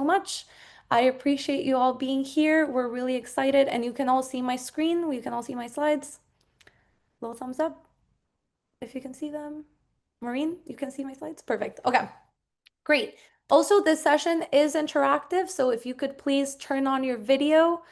so much. I appreciate you all being here. We're really excited, and you can all see my screen. You can all see my slides. Little thumbs up if you can see them. Maureen, you can see my slides? Perfect. Okay. Great. Also, this session is interactive, so if you could please turn on your video,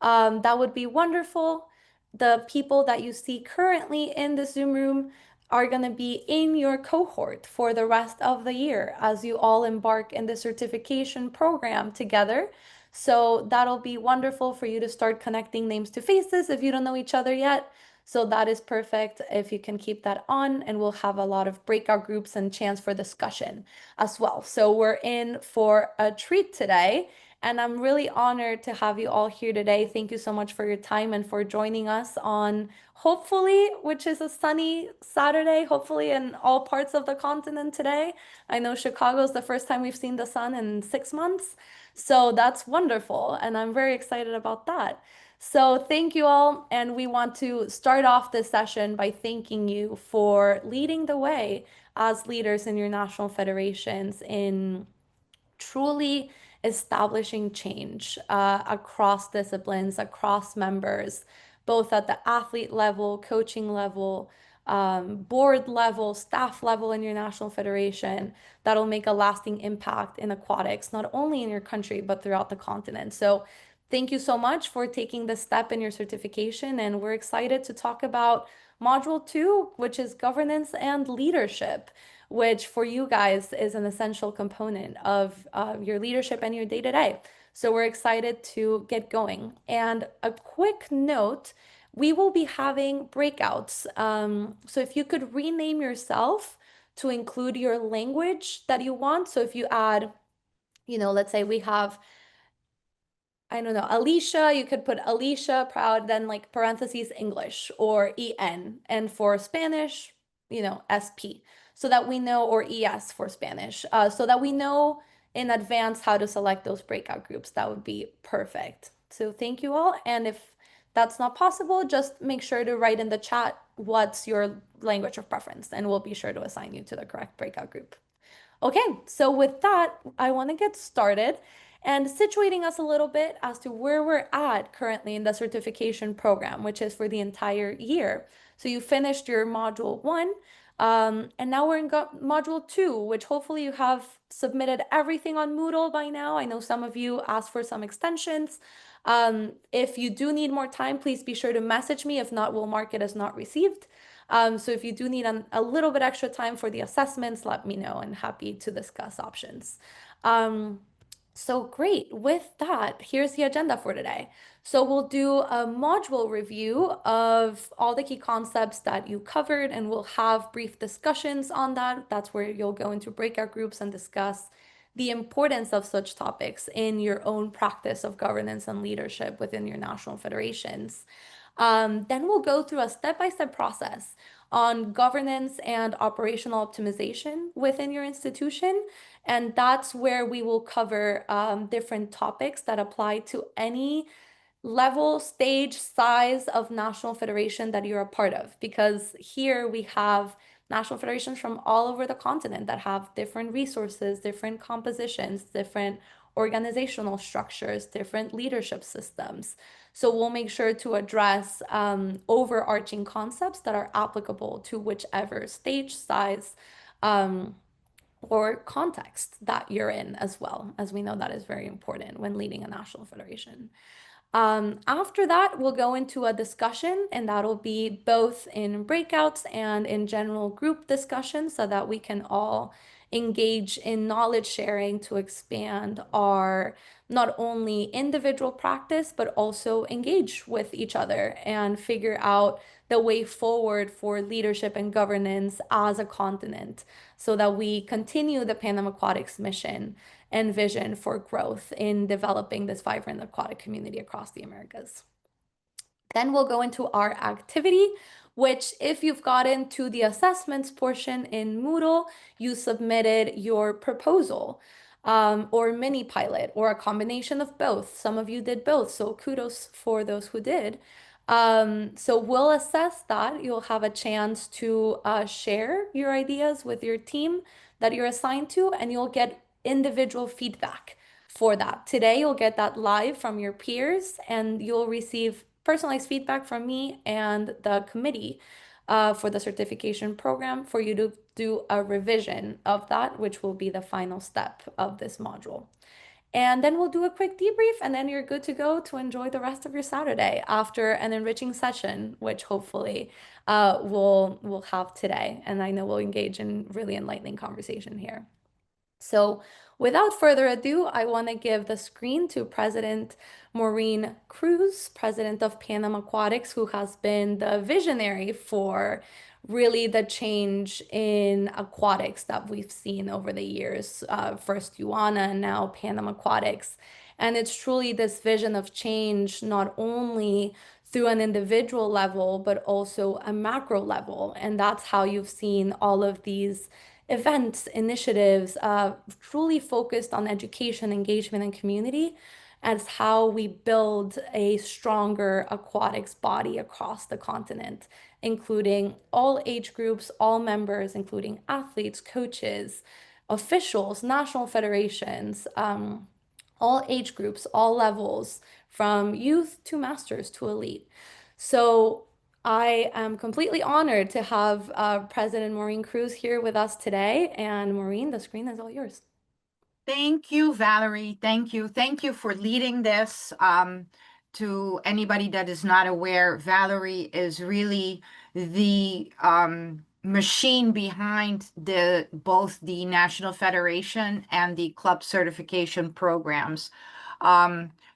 that would be wonderful. The people that you see currently in the Zoom room are going to be in your cohort for the rest of the year as you all embark in the certification program together. So that'll be wonderful for you to start connecting names to faces if you don't know each other yet. So that is perfect if you can keep that on, and we'll have a lot of breakout groups and chance for discussion as well. So we're in for a treat today, and I'm really honored to have you all here today. Thank you so much for your time and for joining us on hopefully, which is a sunny Saturday, hopefully in all parts of the continent today. I know Chicago's the first time we've seen the sun in 6 months, so that's wonderful, and I'm very excited about that. So thank you all, and we want to start off this session by thanking you for leading the way as leaders in your national federations in truly establishing change across disciplines, across members, both at the athlete level, coaching level, board level, staff level in your national federation, that'll make a lasting impact in aquatics, not only in your country, but throughout the continent. So thank you so much for taking this step in your certification. And we're excited to talk about Module 2, which is governance and leadership, which for you guys is an essential component of your leadership and your day-to-day. So we're excited to get going. And a quick note, we will be having breakouts. So if you could rename yourself to include your language that you want. So if you add, let's say we have, I don't know, Alicia, you could put Alicia Proud, then like parentheses English or EN. And for Spanish, SP, so that we know, or ES for Spanish, so that we know in advance how to select those breakout groups. That would be perfect. So thank you all. And if that's not possible, just make sure to write in the chat what's your language of preference, and we'll be sure to assign you to the correct breakout group. Okay, so with that, I want to get started and situating us a little bit as to where we're at currently in the certification program, which is for the entire year. So you finished your module 1, and now we're in module 2, which hopefully you have submitted everything on Moodle by now. I know some of you asked for some extensions. If you do need more time, please be sure to message me. If not, we'll mark it as not received. So if you do need a little bit extra time for the assessments, let me know, and happy to discuss options. So great. With that, here's the agenda for today. So we'll do a module review of all the key concepts that you covered, and we'll have brief discussions on that. That's where you'll go into breakout groups and discuss the importance of such topics in your own practice of governance and leadership within your national federations. Then we'll go through a step-by-step process on governance and operational optimization within your institution. And that's where we will cover different topics that apply to any level, stage, size of national federation that you're a part of. Because here we have national federations from all over the continent that have different resources, different compositions, different organizational structures, different leadership systems. So we'll make sure to address overarching concepts that are applicable to whichever stage, size, or context that you're in as well, as we know that is very important when leading a national federation. After that, we'll go into a discussion, and that'll be both in breakouts and in general group discussions so that we can all engage in knowledge sharing to expand our not only individual practice, but also engage with each other and figure out the way forward for leadership and governance as a continent so that we continue the Pan Am Aquatics mission and vision for growth in developing this vibrant aquatic community across the Americas. Then we'll go into our activity, which if you've gotten to the assessments portion in Moodle, you submitted your proposal or mini pilot or a combination of both. Some of you did both, so kudos for those who did. So we'll assess that. You'll have a chance to share your ideas with your team that you're assigned to, and you'll get individual feedback for that. Today, you'll get that live from your peers, and you'll receive personalized feedback from me and the committee for the certification program for you to do a revision of that, which will be the final step of this module. And then we'll do a quick debrief, and then you're good to go to enjoy the rest of your Saturday after an enriching session, which hopefully we'll have today. And I know we'll engage in really enlightening conversation here. So without further ado, I want to give the screen to President Maureen Cruz, President of Pan Am Aquatics, who has been the visionary for really the change in aquatics that we've seen over the years. First UANA and now Pan Am Aquatics. And it's truly this vision of change, not only through an individual level, but also a macro level. And that's how you've seen all of these events, initiatives, truly focused on education, engagement, and community as how we build a stronger aquatics body across the continent, including all age groups, all members, including athletes, coaches, officials, national federations, all age groups, all levels, from youth to masters to elite. So I am completely honored to have President Maureen Cruz here with us today. And Maureen, the screen is all yours. Thank you, Valerie. Thank you. Thank you for leading this. To anybody that is not aware, Valerie is really the machine behind both the National Federation and the club certification programs.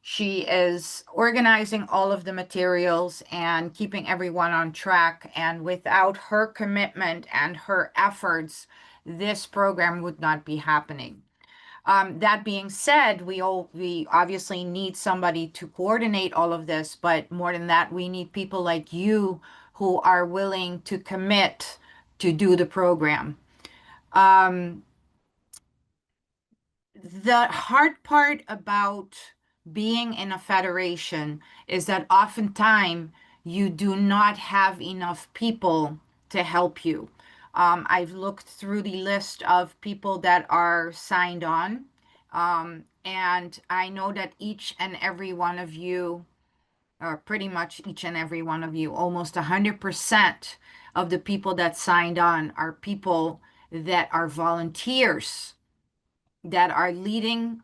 She is organizing all of the materials and keeping everyone on track. And without her commitment and her efforts, this program would not be happening. That being said, we obviously need somebody to coordinate all of this, but more than that, we need people like you who are willing to commit to do the program. The hard part about being in a federation is that oftentimes you do not have enough people to help you. I've looked through the list of people that are signed on, and I know that each and every one of you, or pretty much each and every one of you, almost 100% of the people that signed on are people that are volunteers, that are leading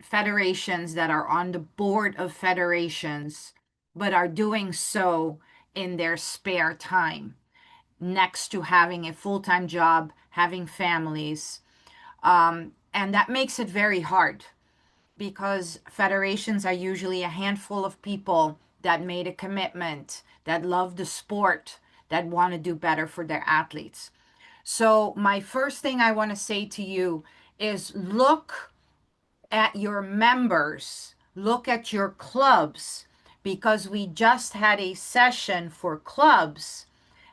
federations, that are on the board of federations, but are doing so in their spare time, next to having a full-time job, having families. And that makes it very hard because federations are usually a handful of people that made a commitment, that love the sport, that want to do better for their athletes. So my first thing I want to say to you is look at your members, look at your clubs, because we just had a session for clubs,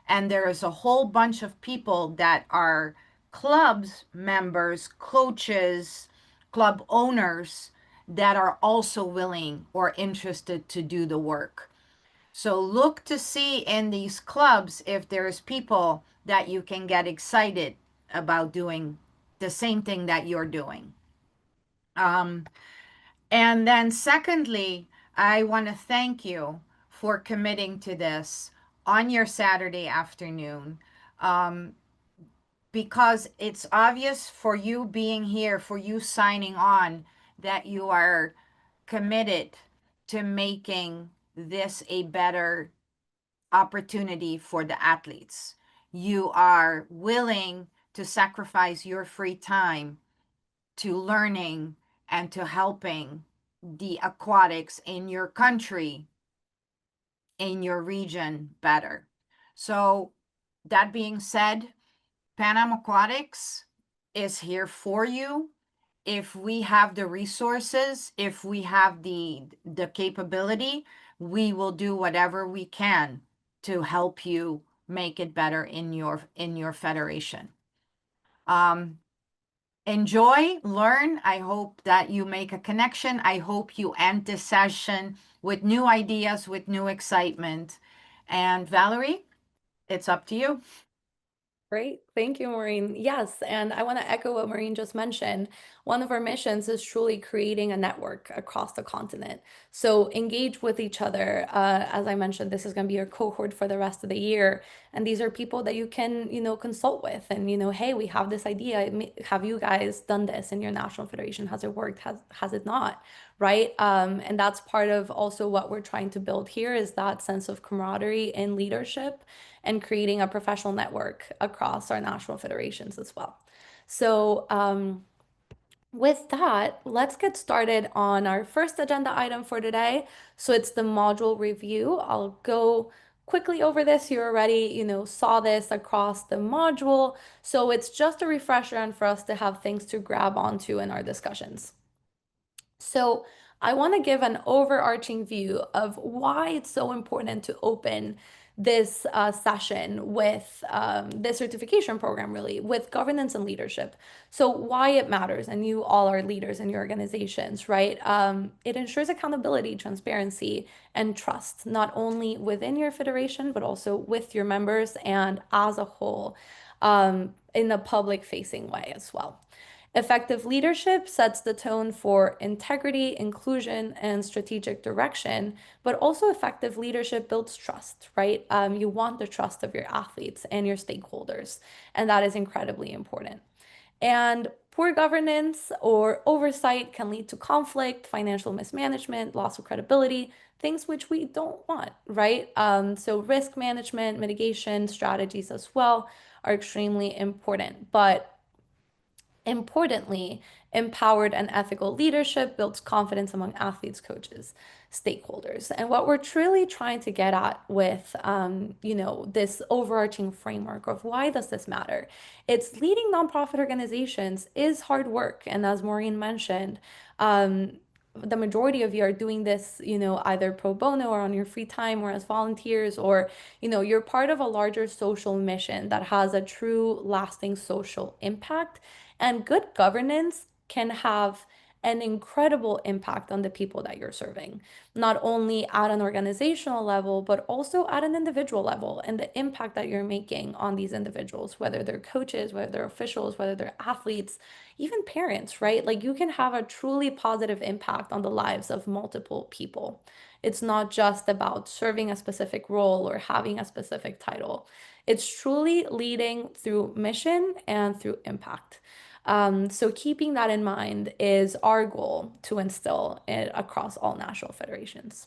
and there is a whole bunch of people that are clubs members, coaches, club owners that are also willing or interested to do the work. So look to see in these clubs if there's people that you can get excited about doing the same thing that you're doing. And then secondly, I want to thank you for committing to this on your Saturday afternoon, because it's obvious for you being here, for you signing on, that you are committed to making this a better opportunity for the athletes. You are willing to sacrifice your free time to learning and to helping the aquatics in your country, in your region better. So that being said, Pan Am Aquatics is here for you. If we have the resources, if we have the capability, we will do whatever we can to help you make it better in your federation. Enjoy, learn. I hope that you make a connection. I hope you end this session with new ideas, with new excitement. And Valerie, it's up to you. Great. Thank you, Maureen. Yes, and I want to echo what Maureen just mentioned. One of our missions is truly creating a network across the continent. So engage with each other. As I mentioned, this is going to be your cohort for the rest of the year. And these are people that you can, consult with and, hey, we have this idea. Have you guys done this in your national federation? Has it worked? Has it not? Right? And that's part of also what we're trying to build here is that sense of camaraderie and leadership and creating a professional network across our national federations as well. So, with that, let's get started on our first agenda item for today. So it's the module review. I'll go quickly over this. You already, saw this across the module. So it's just a refresher and for us to have things to grab onto in our discussions. So I want to give an overarching view of why it's so important to open this session with this certification program, really, with governance and leadership. So why it matters, and you all are leaders in your organizations, right? It ensures accountability, transparency, and trust, not only within your federation, but also with your members and as a whole in a public facing way as well. Effective leadership sets the tone for integrity, inclusion, and strategic direction, but also effective leadership builds trust, right? You want the trust of your athletes and your stakeholders, and that is incredibly important. And poor governance or oversight can lead to conflict, financial mismanagement, loss of credibility, things which we don't want, right? So risk management, mitigation strategies as well are extremely important. But importantly, empowered and ethical leadership builds confidence among athletes, coaches, stakeholders. And what we're truly trying to get at with, this overarching framework of why does this matter? It's leading nonprofit organizations is hard work. And as Maureen mentioned, the majority of you are doing this, either pro bono or on your free time or as volunteers, or, you're part of a larger social mission that has a true lasting social impact. And good governance can have an incredible impact on the people that you're serving, not only at an organizational level, but also at an individual level, and the impact that you're making on these individuals, whether they're coaches, whether they're officials, whether they're athletes, even parents, right? Like you can have a truly positive impact on the lives of multiple people. It's not just about serving a specific role or having a specific title. It's truly leading through mission and through impact. So keeping that in mind is our goal to instill it across all national federations.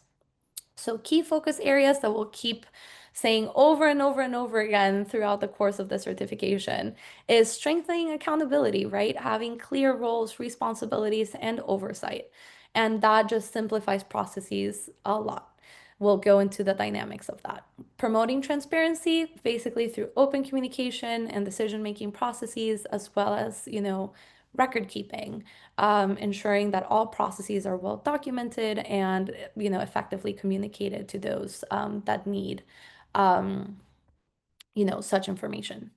So key focus areas that we'll keep saying over and over and over again throughout the course of the certification is strengthening accountability, right? Having clear roles, responsibilities, and oversight. And that just simplifies processes a lot. We'll go into the dynamics of that. Promoting transparency, basically through open communication and decision-making processes, as well as, record keeping, ensuring that all processes are well documented and, effectively communicated to those that need um, such information.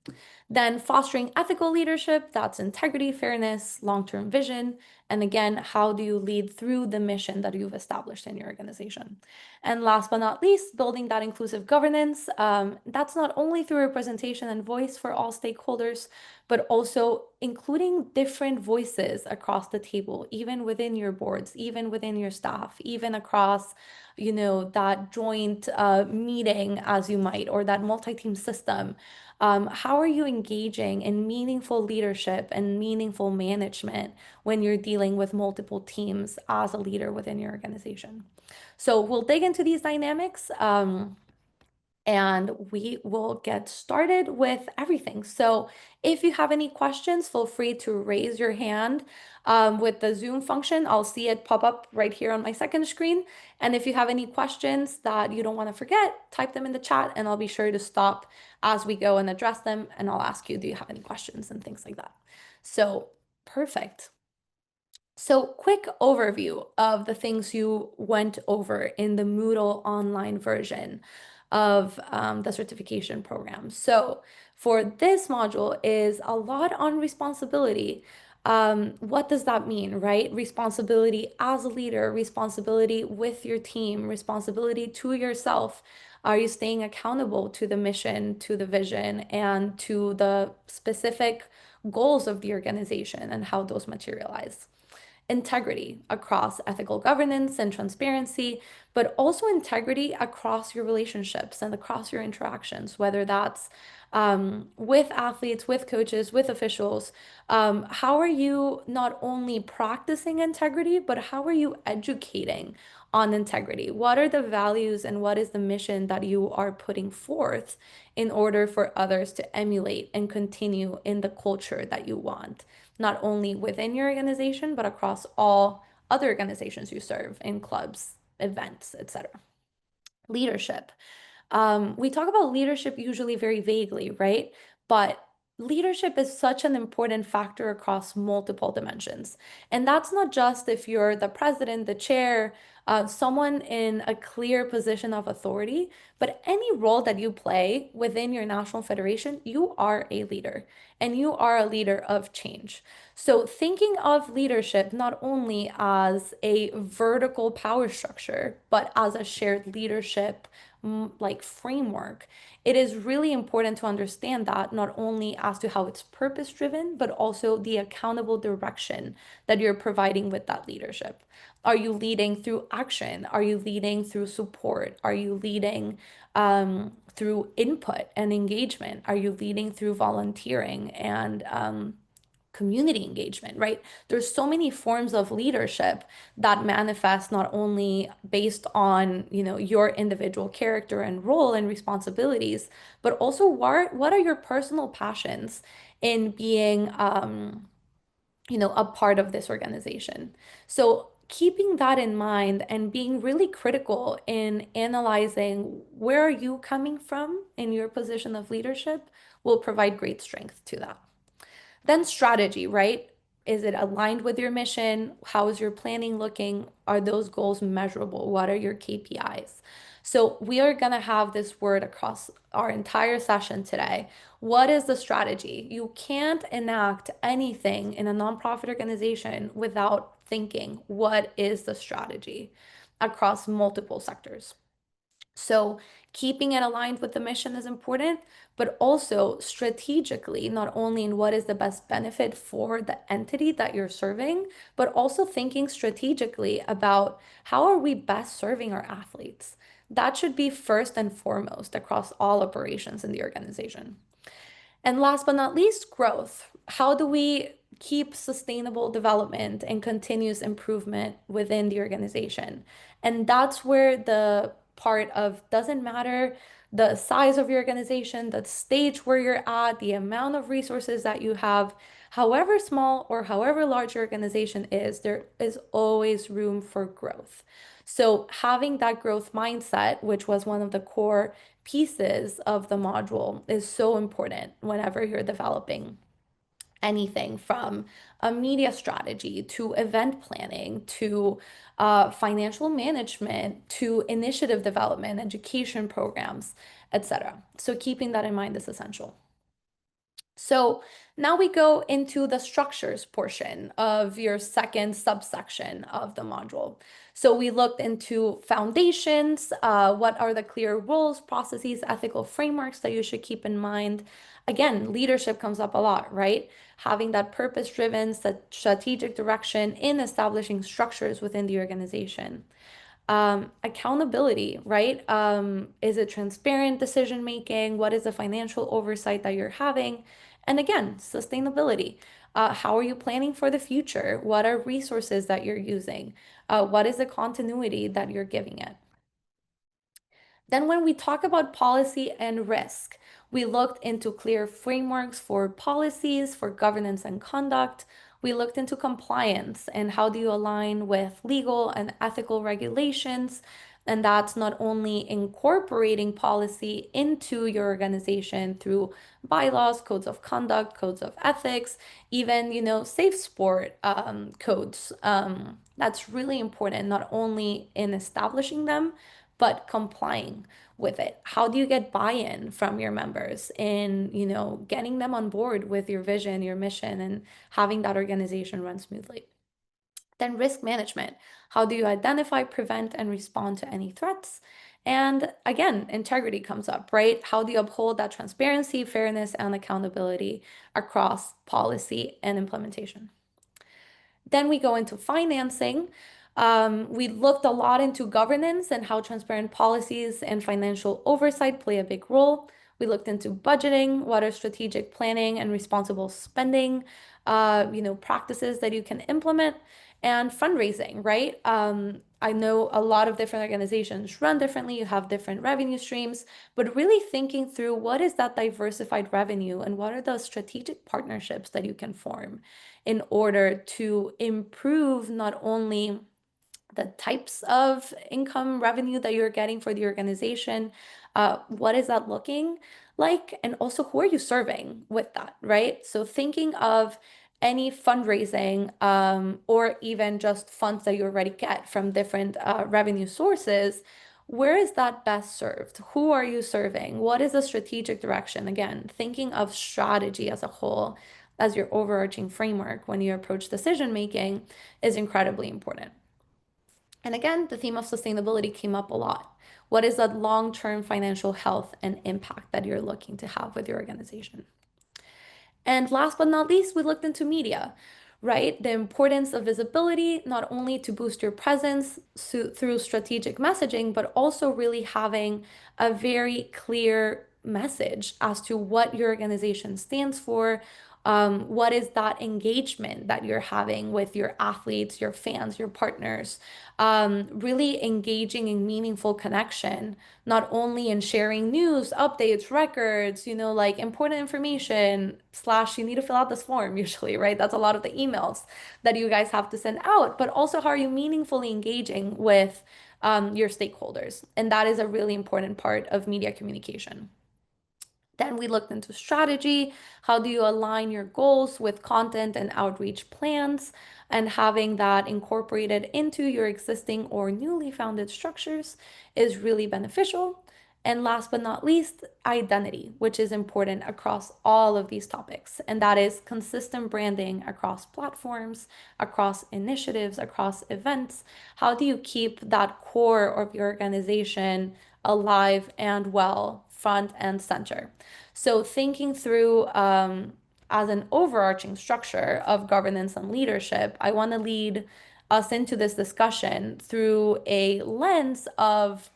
Then fostering ethical leadership, that's integrity, fairness, long-term vision. And again, how do you lead through the mission that you've established in your organization? And last but not least, building that inclusive governance. That's not only through representation and voice for all stakeholders, but also including different voices across the table, even within your boards, even within your staff, even across that joint meeting as you might, or that multi-team system. How are you engaging in meaningful leadership and meaningful management when you're dealing with multiple teams as a leader within your organization? So we'll dig into these dynamics. And we will get started with everything. So if you have any questions, feel free to raise your hand with the Zoom function. I'll see it pop up right here on my second screen. And if you have any questions that you don't want to forget, type them in the chat and I'll be sure to stop as we go and address them. And I'll ask you, do you have any questions and things like that? So perfect. So quick overview of the things you went over in the Moodle online version of the certification program. So for this module is a lot on responsibility. What does that mean, right? Responsibility as a leader, responsibility with your team, responsibility to yourself. Are you staying accountable to the mission, to the vision, and to the specific goals of the organization and how those materialize? Integrity across ethical governance and transparency, but also integrity across your relationships and across your interactions, whether that's with athletes, with coaches, with officials. How are you not only practicing integrity, but how are you educating on integrity? What are the values and what is the mission that you are putting forth in order for others to emulate and continue in the culture that you want? Not only within your organization, but across all other organizations you serve in clubs, events, etc. Leadership. We talk about leadership usually very vaguely, right? But leadership is such an important factor across multiple dimensions. And that's not just if you're the president, the chair, someone in a clear position of authority, but any role that you play within your national federation, you are a leader and you are a leader of change. So, thinking of leadership not only as a vertical power structure, but as a shared leadership like framework, it is really important to understand that not only as to how it's purpose driven, but also the accountable direction that you're providing with that leadership. Are you leading through action? Are you leading through support? Are you leading through input and engagement? Are you leading through volunteering and community engagement, right? There's so many forms of leadership that manifest not only based on, your individual character and role and responsibilities, but also what are your personal passions in being a part of this organization. So keeping that in mind and being really critical in analyzing where are you coming from in your position of leadership will provide great strength to that. Then strategy, right? Is it aligned with your mission? How is your planning looking? Are those goals measurable? What are your KPIs? So we are going to have this word across our entire session today. What is the strategy? You can't enact anything in a nonprofit organization without thinking, what is the strategy across multiple sectors? So keeping it aligned with the mission is important, but also strategically, not only in what is the best benefit for the entity that you're serving, but also thinking strategically about how are we best serving our athletes. That should be first and foremost across all operations in the organization. And last but not least, growth. How do we keep sustainable development and continuous improvement within the organization? And that's where the part of doesn't matter the size of your organization, the stage where you're at, the amount of resources that you have, however small or however large your organization is, there is always room for growth. So having that growth mindset, which was one of the core pieces of the module, is so important whenever you're developing anything from a media strategy to event planning to financial management to initiative development, education programs, etc. So keeping that in mind is essential. So now we go into the structures portion of your second subsection of the module. So we looked into foundations, what are the clear rules, processes, ethical frameworks that you should keep in mind. Again, leadership comes up a lot, right? Having that purpose-driven, strategic direction in establishing structures within the organization. Accountability, right? Is it transparent decision making? What is the financial oversight that you're having? And again, sustainability. How are you planning for the future? What are resources that you're using? What is the continuity that you're giving it? Then, when we talk about policy and risk, we looked into clear frameworks for policies, for governance and conduct. We looked into compliance and how do you align with legal and ethical regulations. And that's not only incorporating policy into your organization through bylaws, codes of conduct, codes of ethics, even, safe sport codes. That's really important, not only in establishing them, but complying with it. How do you get buy-in from your members in, getting them on board with your vision, your mission, and having that organization run smoothly? Then risk management. How do you identify, prevent, and respond to any threats? And again, integrity comes up, right? How do you uphold that transparency, fairness, and accountability across policy and implementation? Then we go into financing. We looked a lot into governance and how transparent policies and financial oversight play a big role. We looked into budgeting, what are strategic planning and responsible spending, practices that you can implement, and fundraising, right? I know a lot of different organizations run differently, you have different revenue streams, but really thinking through what is that diversified revenue and what are the strategic partnerships that you can form in order to improve not only the types of income revenue that you're getting for the organization, what is that looking like, and also who are you serving with that, right? So thinking of any fundraising or even just funds that you already get from different revenue sources, where is that best served? Who are you serving? What is the strategic direction? Again, thinking of strategy as a whole as your overarching framework when you approach decision making is incredibly important. And again, the theme of sustainability came up a lot. What is that long-term financial health and impact that you're looking to have with your organization? And last but not least, we looked into media, right? The importance of visibility, not only to boost your presence through strategic messaging, but also really having a very clear message as to what your organization stands for. What is that engagement that you're having with your athletes, your fans, your partners? Really engaging in meaningful connection, not only in sharing news, updates, records, like important information, slash, you need to fill out this form usually, right? That's a lot of the emails that you guys have to send out, but also how are you meaningfully engaging with your stakeholders? And that is a really important part of media communication. Then we looked into strategy. How do you align your goals with content and outreach plans and having that incorporated into your existing or newly founded structures is really beneficial. And last but not least, identity, which is important across all of these topics. And that is consistent branding across platforms, across initiatives, across events. How do you keep that core of your organization alive and well, front and center? So thinking through as an overarching structure of governance and leadership, I want to lead us into this discussion through a lens of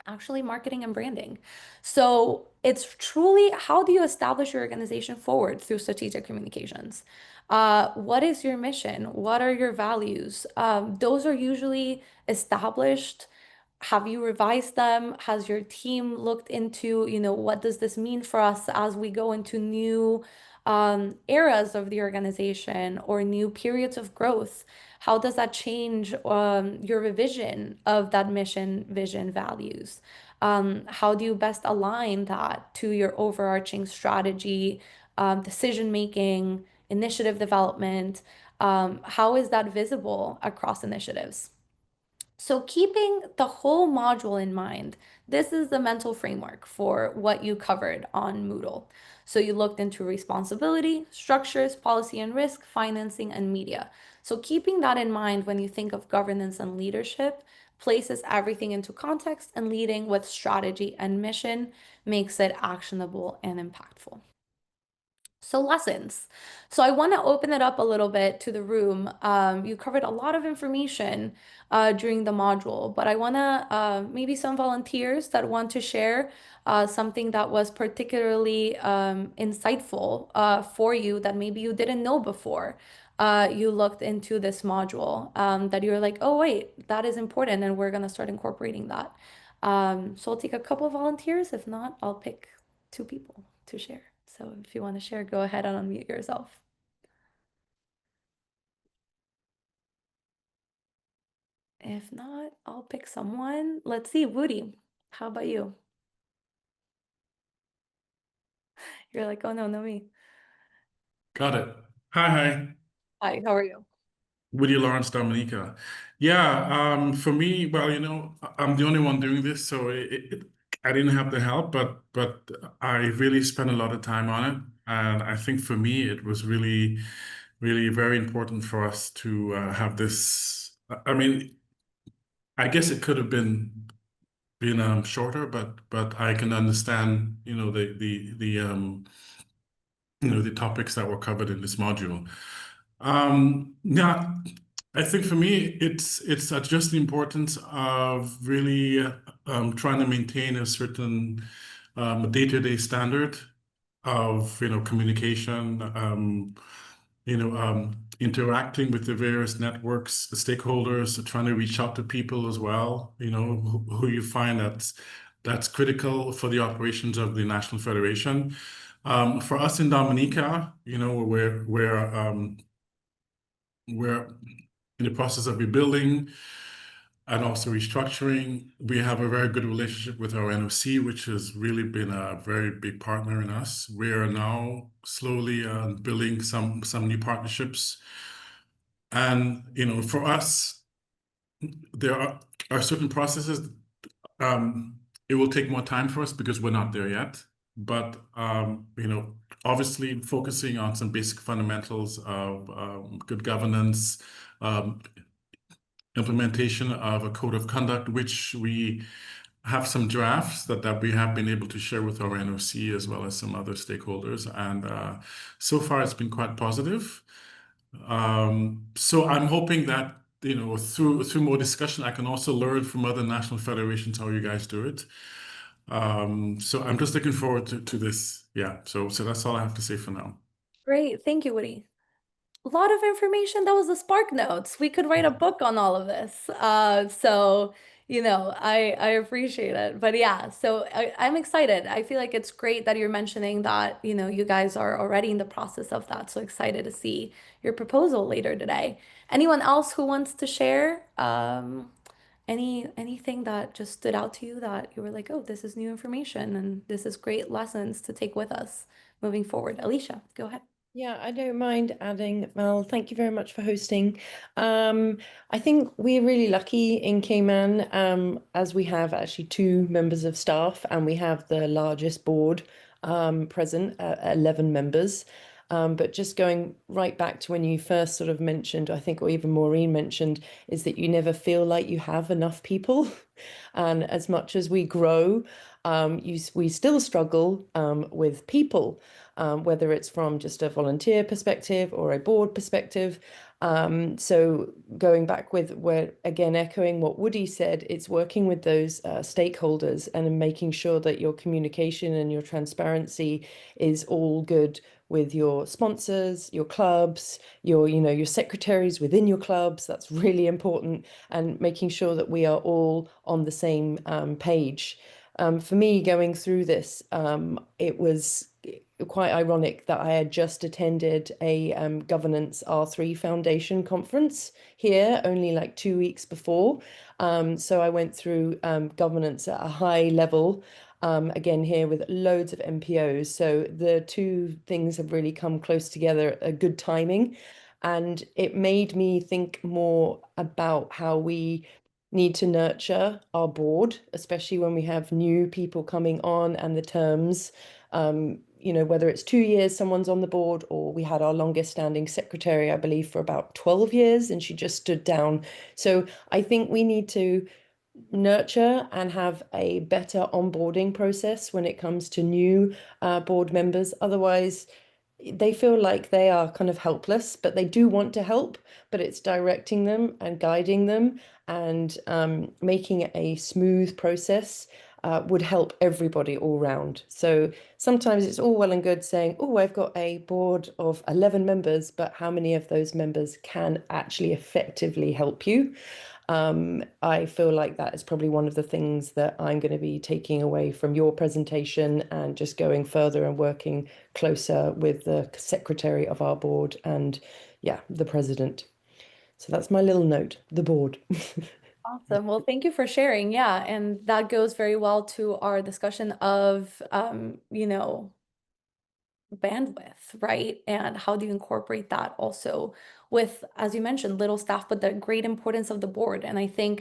actually marketing and branding. So it's truly how do you establish your organization forward through strategic communications? What is your mission? What are your values? Those are usually established. Have you revised them? Has your team looked into, what does this mean for us as we go into new eras of the organization or new periods of growth? How does that change your revision of that mission, vision, values? How do you best align that to your overarching strategy, decision making, initiative development? How is that visible across initiatives? So, keeping the whole module in mind, this is the mental framework for what you covered on Moodle. So, you looked into responsibility, structures, policy and risk, financing, and media. So, keeping that in mind when you think of governance and leadership places everything into context, and leading with strategy and mission makes it actionable and impactful. So lessons. So I want to open it up a little bit to the room. You covered a lot of information during the module, but I want to maybe some volunteers that want to share something that was particularly insightful for you that maybe you didn't know before. You looked into this module that you're like, oh wait, that is important, and we're gonna start incorporating that. So I'll take a couple of volunteers. If not, I'll pick two people to share. So if you want to share, go ahead and unmute yourself. If not, I'll pick someone. Let's see, Woody, how about you? You're like, oh no, no me. Got it. Hi, hi. Hi, how are you? Woody Lawrence Dominica. Yeah, for me, well, I'm the only one doing this, so I didn't have the help, but I really spent a lot of time on it, and I think for me it was really, really very important for us to have this. I mean, I guess it could have been shorter, but I can understand, the topics that were covered in this module. Yeah, I think for me, it's just the importance of really trying to maintain a certain day-to-day standard of communication, interacting with the various networks, the stakeholders, trying to reach out to people as well, who you find that's critical for the operations of the National Federation. For us in Dominica, we're in the process of rebuilding and also restructuring. We have a very good relationship with our NOC, which has really been a very big partner in us. We are now slowly building some new partnerships. And, for us, there are certain processes. It will take more time for us because we're not there yet. But, obviously focusing on some basic fundamentals of good governance, um, implementation of a code of conduct, which we have some drafts that we have been able to share with our NOC as well as some other stakeholders. And so far, it's been quite positive. So I'm hoping that, through more discussion, I can also learn from other national federations how you guys do it. So I'm just looking forward to this. Yeah, so that's all I have to say for now. Great. Thank you, Woody. A lot of information. That was the Spark Notes. We could write a book on all of this. I appreciate it. But yeah, so I'm excited. I feel like it's great that you're mentioning that, you guys are already in the process of that. So excited to see your proposal later today. Anyone else who wants to share anything that just stood out to you that you were like, oh, this is new information and this is great lessons to take with us moving forward? Alicia, go ahead. Yeah, I don't mind adding. Well, thank you very much for hosting. I think we're really lucky in Cayman, as we have actually two members of staff, and we have the largest board present at 11 members. But just going right back to when you first sort of mentioned, I think, or even Maureen mentioned, is that you never feel like you have enough people. And as much as we grow, we still struggle with people, whether it's from just a volunteer perspective or a board perspective. So going back with where, again, echoing what Woody said, it's working with those stakeholders and making sure that your communication and your transparency is all good with your sponsors, your clubs, your secretaries within your clubs. That's really important, and making sure that we are all on the same page. For me, going through this, it was quite ironic that I had just attended a Governance R3 Foundation conference here only like 2 weeks before. So I went through governance at a high level, again here with loads of MPOs. So the two things have really come close together at good timing. And it made me think more about how we need to nurture our board, especially when we have new people coming on and the terms, whether it's 2 years someone's on the board, or we had our longest standing secretary, I believe, for about 12 years, and she just stood down. So I think we need to nurture and have a better onboarding process when it comes to new board members. Otherwise, they feel like they are kind of helpless, but they do want to help, but it's directing them and guiding them and making it a smooth process would help everybody all round. So sometimes it's all well and good saying, oh, I've got a board of 11 members, but how many of those members can actually effectively help you? I feel like that is probably one of the things that I'm going to be taking away from your presentation, and just going further and working closer with the secretary of our board and, yeah, the president. So that's my little note, the board. Awesome. Well, thank you for sharing. Yeah, and that goes very well to our discussion of, bandwidth, right? And how do you incorporate that also with, as you mentioned, little staff, but the great importance of the board. And I think,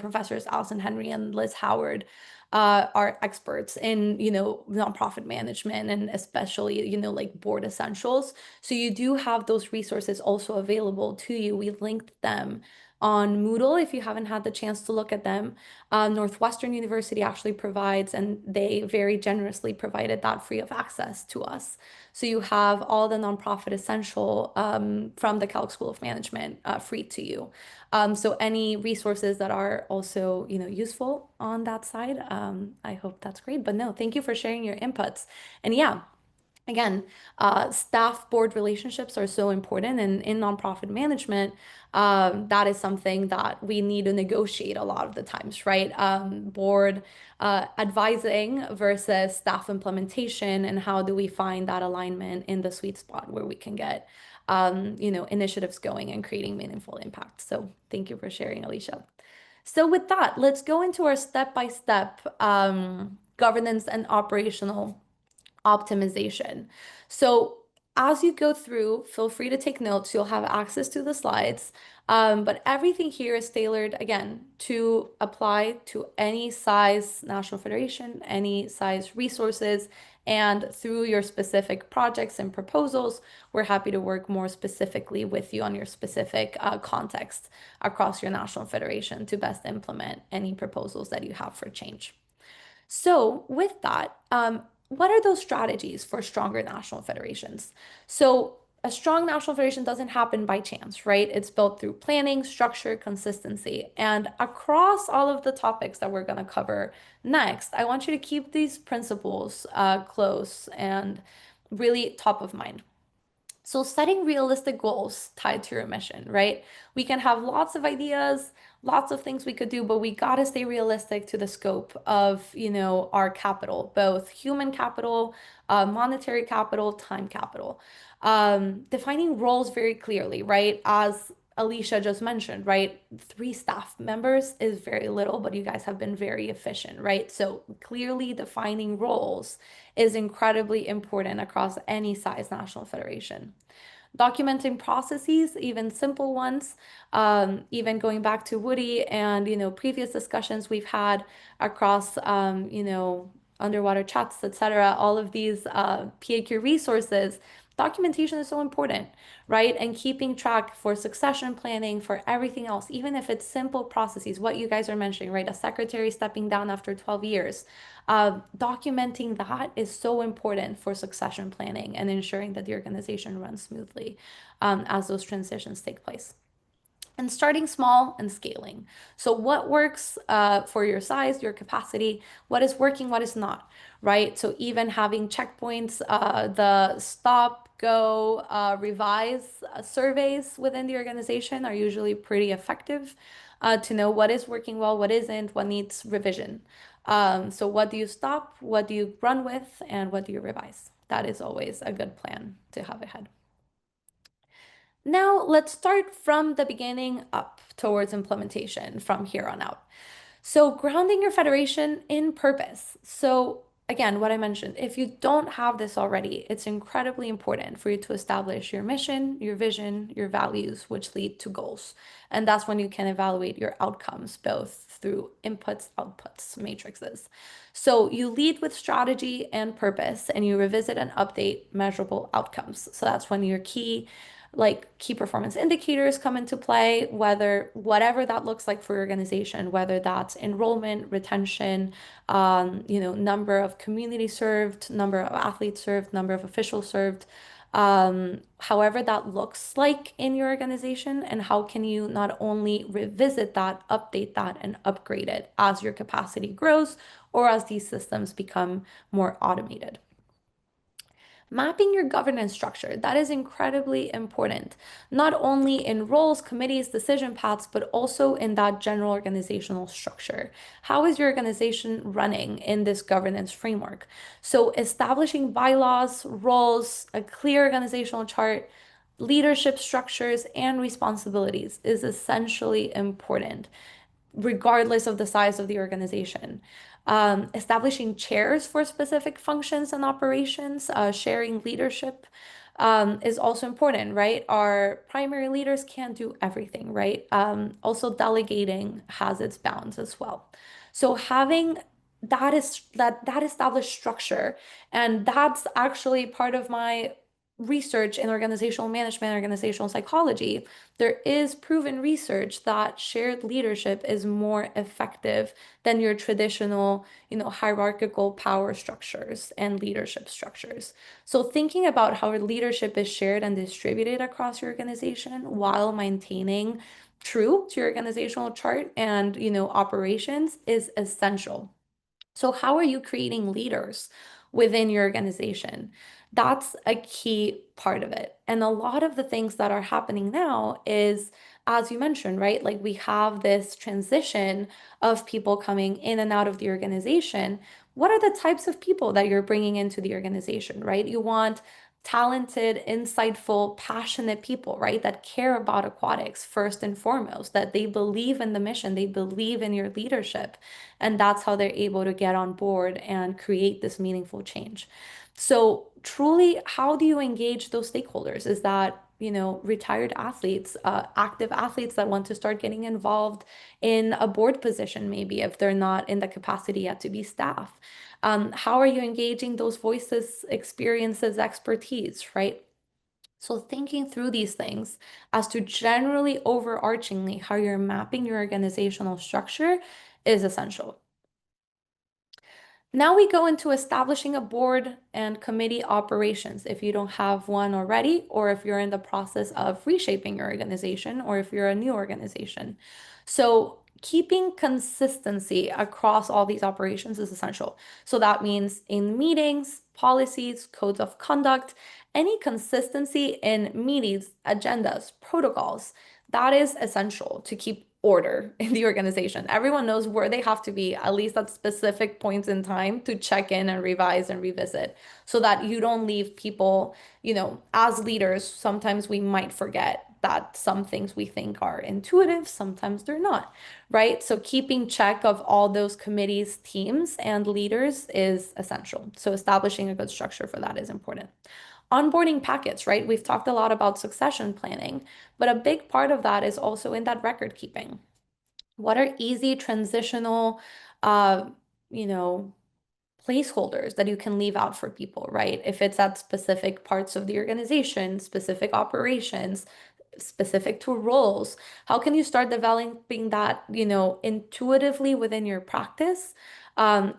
Professors Allison Henry and Liz Howard are experts in, nonprofit management and especially, like board essentials. So you do have those resources also available to you. We linked them on Moodle if you haven't had the chance to look at them. Northwestern University actually provides, and they very generously provided that free of access to us. So you have all the nonprofit essential from the Kellogg School of Management free to you. So any resources that are also, useful on that side, I hope that's great. But no, thank you for sharing your inputs. And yeah, again, staff board relationships are so important, and in nonprofit management, that is something that we need to negotiate a lot of the times, right? Board advising versus staff implementation, and how do we find that alignment in the sweet spot where we can get, initiatives going and creating meaningful impact. So thank you for sharing, Alicia. So with that, let's go into our step-by-step governance and operational optimization. So as you go through, feel free to take notes. You'll have access to the slides. But everything here is tailored, again, to apply to any size national federation, any size resources, and through your specific projects and proposals, we're happy to work more specifically with you on your specific context across your national federation to best implement any proposals that you have for change. So with that, what are those strategies for stronger national federations? So a strong national federation doesn't happen by chance, right? It's built through planning, structure, consistency. And across all of the topics that we're going to cover next, I want you to keep these principles close and really top of mind. So setting realistic goals tied to your mission, right? We can have lots of ideas, lots of things we could do, but we got to stay realistic to the scope of, our capital, both human capital, monetary capital, time capital. Defining roles very clearly, right? As Alicia just mentioned, right? 3 staff members is very little, but you guys have been very efficient, right? So clearly defining roles is incredibly important across any size national federation. Documenting processes, even simple ones, even going back to Woody and, previous discussions we've had across, underwater chats, etc., all of these PAQ resources, documentation is so important, right? And keeping track for succession planning, for everything else, even if it's simple processes, what you guys are mentioning, right? A secretary stepping down after 12 years. Documenting that is so important for succession planning and ensuring that the organization runs smoothly as those transitions take place. And starting small and scaling. So what works for your size, your capacity, what is working, what is not, right? So even having checkpoints, the stop, go, revise surveys within the organization are usually pretty effective to know what is working well, what isn't, what needs revision. So what do you stop, what do you run with, and what do you revise? That is always a good plan to have ahead. Now let's start from the beginning up towards implementation from here on out. So grounding your federation in purpose. So again, what I mentioned, if you don't have this already, it's incredibly important for you to establish your mission, your vision, your values, which lead to goals. And that's when you can evaluate your outcomes, both through inputs, outputs, matrices. So you lead with strategy and purpose, and you revisit and update measurable outcomes. So that's when your key performance indicators come into play, whatever that looks like for your organization, whether that's enrollment, retention, number of community served, number of athletes served, number of officials served, however that looks like in your organization, and how can you not only revisit that, update that, and upgrade it as your capacity grows or as these systems become more automated. Mapping your governance structure, that is incredibly important, not only in roles, committees, decision paths, but also in that general organizational structure. How is your organization running in this governance framework? So establishing bylaws, roles, a clear organizational chart, leadership structures, and responsibilities is essentially important, regardless of the size of the organization. Establishing chairs for specific functions and operations, sharing leadership is also important, right? Our primary leaders can't do everything, right? Also, delegating has its bounds as well. So having that established structure, and that's actually part of my research in organizational management, organizational psychology. There is proven research that shared leadership is more effective than your traditional, hierarchical power structures and leadership structures. So thinking about how leadership is shared and distributed across your organization while maintaining true to your organizational chart and, operations is essential. So how are you creating leaders within your organization? That's a key part of it. And a lot of the things that are happening now is, as you mentioned, right? Like we have this transition of people coming in and out of the organization. What are the types of people that you're bringing into the organization, right? You want talented, insightful, passionate people, right? That care about aquatics first and foremost, that they believe in the mission, they believe in your leadership. And that's how they're able to get on board and create this meaningful change. So, truly, how do you engage those stakeholders? Is that, retired athletes, active athletes that want to start getting involved in a board position, maybe if they're not in the capacity yet to be staff? How are you engaging those voices, experiences, expertise, right? So thinking through these things as to generally overarchingly how you're mapping your organizational structure is essential. Now we go into establishing a board and committee operations if you don't have one already, or if you're in the process of reshaping your organization, or if you're a new organization. So keeping consistency across all these operations is essential. So that means in meetings, policies, codes of conduct, any consistency in meetings, agendas, protocols, that is essential to keep order in the organization. Everyone knows where they have to be, at least at specific points in time, to check in and revise and revisit so that you don't leave people, as leaders, sometimes we might forget that some things we think are intuitive, sometimes they're not, right? So keeping check of all those committees, teams, and leaders is essential. So establishing a good structure for that is important. Onboarding packets, right? We've talked a lot about succession planning, but a big part of that is also in that record keeping. What are easy transitional, uh, you know, placeholders that you can leave out for people, right? If it's at specific parts of the organization, specific operations, specific to roles, how can you start developing that, intuitively within your practice,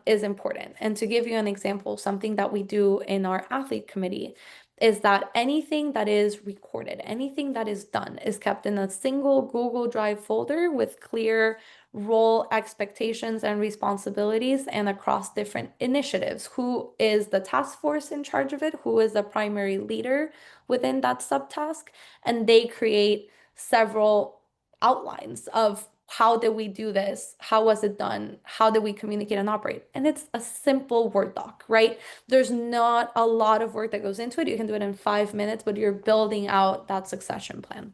is important. And to give you an example, something that we do in our athlete committee is that anything that is recorded, anything that is done is kept in a single Google Drive folder with clear role expectations and responsibilities and across different initiatives. Who is the task force in charge of it? Who is the primary leader within that subtask? And they create several outlines of how did we do this? How was it done? How did we communicate and operate? And it's a simple Word doc, right? There's not a lot of work that goes into it. You can do it in 5 minutes, but you're building out that succession plan.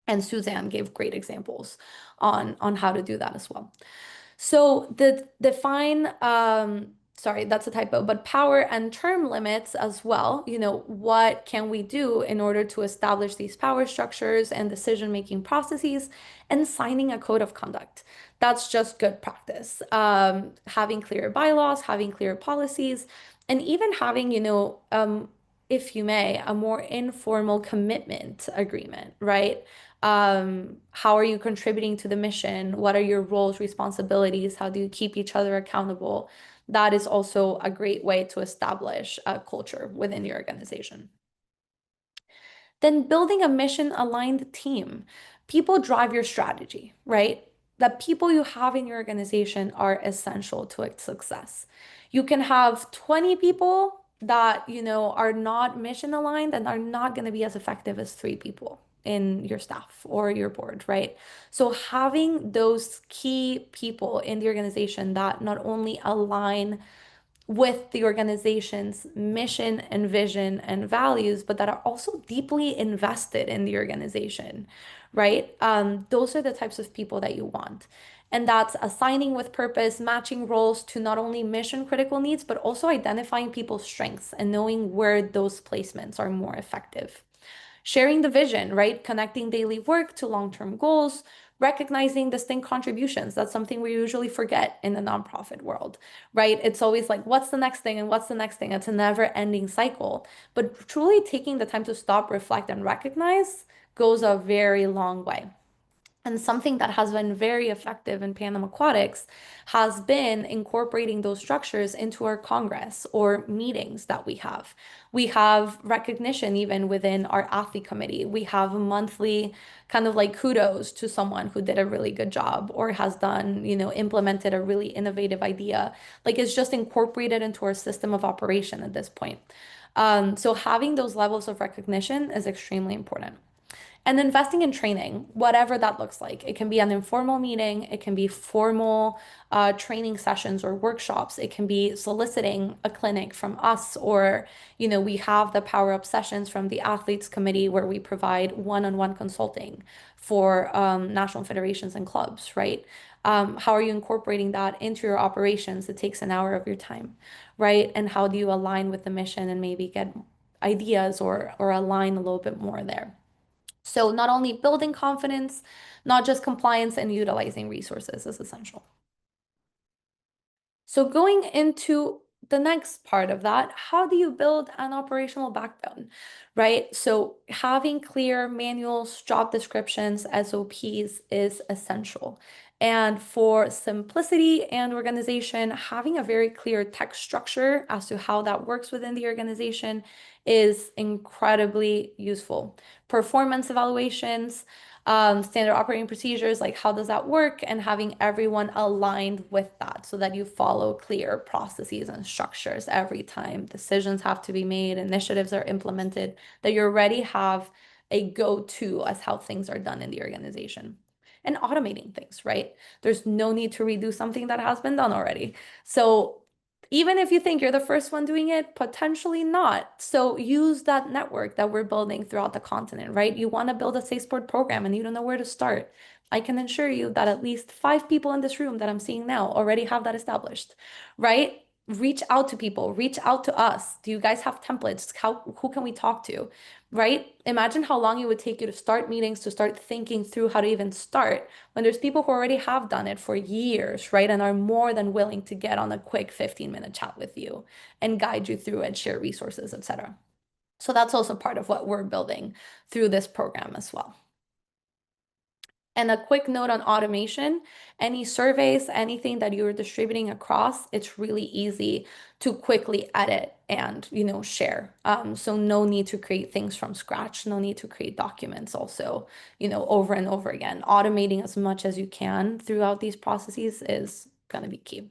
And Suzanne gave great examples on how to do that as well. So the define, sorry, that's a typo, but power and term limits as well. What can we do in order to establish these power structures and decision-making processes, and signing a code of conduct. That's just good practice. Having clear bylaws, having clear policies, and even having, if you may, a more informal commitment agreement, right? How are you contributing to the mission? What are your roles, responsibilities? How do you keep each other accountable? That is also a great way to establish a culture within your organization. Then building a mission-aligned team. People drive your strategy, right? The people you have in your organization are essential to its success. You can have 20 people that, are not mission aligned and are not going to be as effective as 3 people in your staff or your board, right? So having those key people in the organization that not only align with the organization's mission and vision and values, but that are also deeply invested in the organization, right? Those are the types of people that you want. And that's assigning with purpose, matching roles to not only mission critical needs, but also identifying people's strengths and knowing where those placements are more effective. Sharing the vision, right? Connecting daily work to long-term goals, recognizing distinct contributions. That's something we usually forget in the nonprofit world, right? It's always like, what's the next thing and what's the next thing? It's a never-ending cycle. But truly taking the time to stop, reflect, and recognize goes a very long way. And something that has been very effective in Panama Aquatics has been incorporating those structures into our Congress or meetings that we have. We have recognition even within our athlete committee. We have monthly kind of like kudos to someone who did a really good job or has done, implemented a really innovative idea. Like it's just incorporated into our system of operation at this point. So having those levels of recognition is extremely important. And investing in training, whatever that looks like. It can be an informal meeting, it can be formal training sessions or workshops, it can be soliciting a clinic from us, or, we have the Power Up sessions from the Athletes Committee where we provide one-on-one consulting for national federations and clubs, right? How are you incorporating that into your operations? It takes an hour of your time, right? And how do you align with the mission and maybe get ideas or align a little bit more there? So not only building confidence, not just compliance, and utilizing resources is essential. So going into the next part of that, how do you build an operational backbone, right? So having clear manuals, job descriptions, SOPs is essential. And for simplicity and organization, having a very clear tech structure as to how that works within the organization is incredibly useful. Performance evaluations, standard operating procedures, like how does that work, and having everyone aligned with that so that you follow clear processes and structures every time decisions have to be made, initiatives are implemented, that you already have a go-to as how things are done in the organization. And automating things, right? There's no need to redo something that has been done already. So even if you think you're the first one doing it, potentially not. So use that network that we're building throughout the continent, right? You want to build a safe sport program and you don't know where to start. I can assure you that at least 5 people in this room that I'm seeing now already have that established, right? Reach out to people, reach out to us. Do you guys have templates? Who can we talk to, right? Imagine how long it would take you to start meetings, to start thinking through how to even start when there's people who already have done it for years, right? And are more than willing to get on a quick 15-minute chat with you and guide you through and share resources, etc. So that's also part of what we're building through this program as well. And a quick note on automation, any surveys, anything that you're distributing across, it's really easy to quickly edit and, share. So no need to create things from scratch, no need to create documents also, over and over again. Automating as much as you can throughout these processes is going to be key.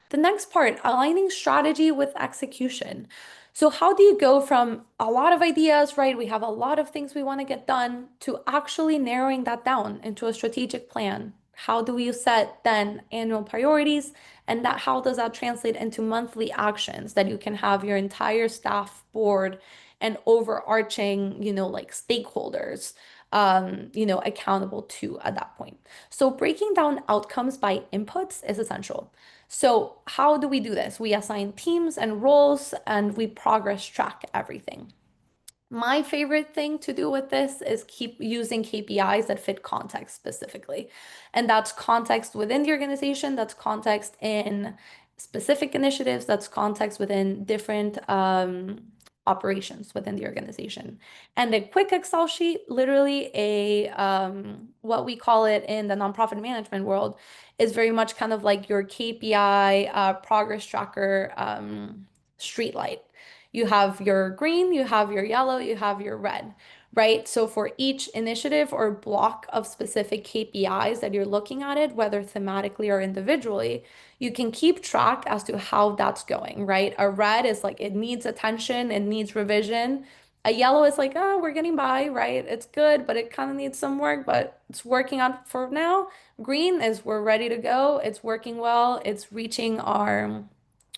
The next part, aligning strategy with execution. So how do you go from a lot of ideas, right? We have a lot of things we want to get done to actually narrowing that down into a strategic plan? How do you set then annual priorities? And how does that translate into monthly actions that you can have your entire staff, board, and overarching, like stakeholders, accountable to at that point? So breaking down outcomes by inputs is essential. So how do we do this? We assign teams and roles and we progress track everything. My favorite thing to do with this is keep using KPIs that fit context specifically. And that's context within the organization, that's context in specific initiatives, that's context within different operations within the organization. And a quick Excel sheet, literally what we call it in the nonprofit management world, is very much kind of like your KPI progress tracker streetlight. You have your green, you have your yellow, you have your red, right? So for each initiative or block of specific KPIs that you're looking at it, whether thematically or individually, you can keep track as to how that's going, right? A red is like it needs attention, it needs revision. A yellow is like, oh, we're getting by, right? It's good, but it kind of needs some work, but it's working out for now. Green is we're ready to go. It's working well. It's reaching our,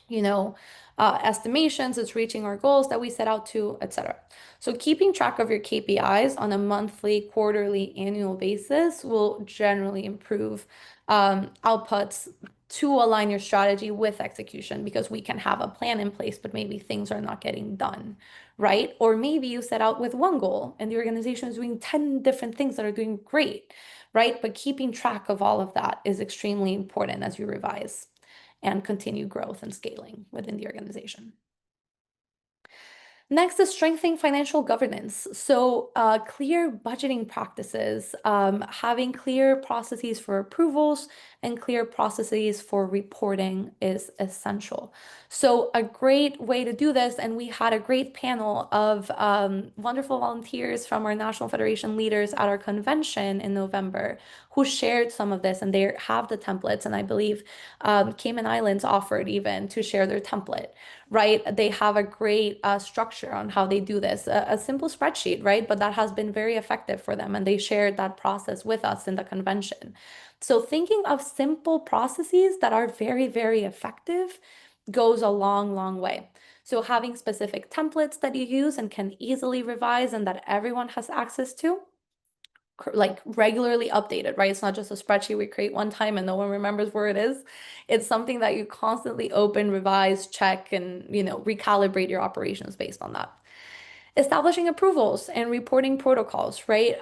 you know, estimations, it's reaching our goals that we set out to, etc. So keeping track of your KPIs on a monthly, quarterly, annual basis will generally improve outputs to align your strategy with execution, because we can have a plan in place, but maybe things are not getting done, right? Or maybe you set out with one goal and the organization is doing 10 different things that are doing great, right? But keeping track of all of that is extremely important as you revise and continue growth and scaling within the organization. Next is strengthening financial governance. So clear budgeting practices, having clear processes for approvals and clear processes for reporting is essential. So a great way to do this, and we had a great panel of wonderful volunteers from our National Federation leaders at our convention in November who shared some of this, and they have the templates, and I believe Cayman Islands offered even to share their template, right? They have a great structure on how they do this, a simple spreadsheet, right? But that has been very effective for them, and they shared that process with us in the convention. So thinking of simple processes that are very, very effective goes a long, long way. So having specific templates that you use and can easily revise and that everyone has access to, like regularly updated, right? It's not just a spreadsheet we create one time and no one remembers where it is. It's something that you constantly open, revise, check, and recalibrate your operations based on that. Establishing approvals and reporting protocols, right?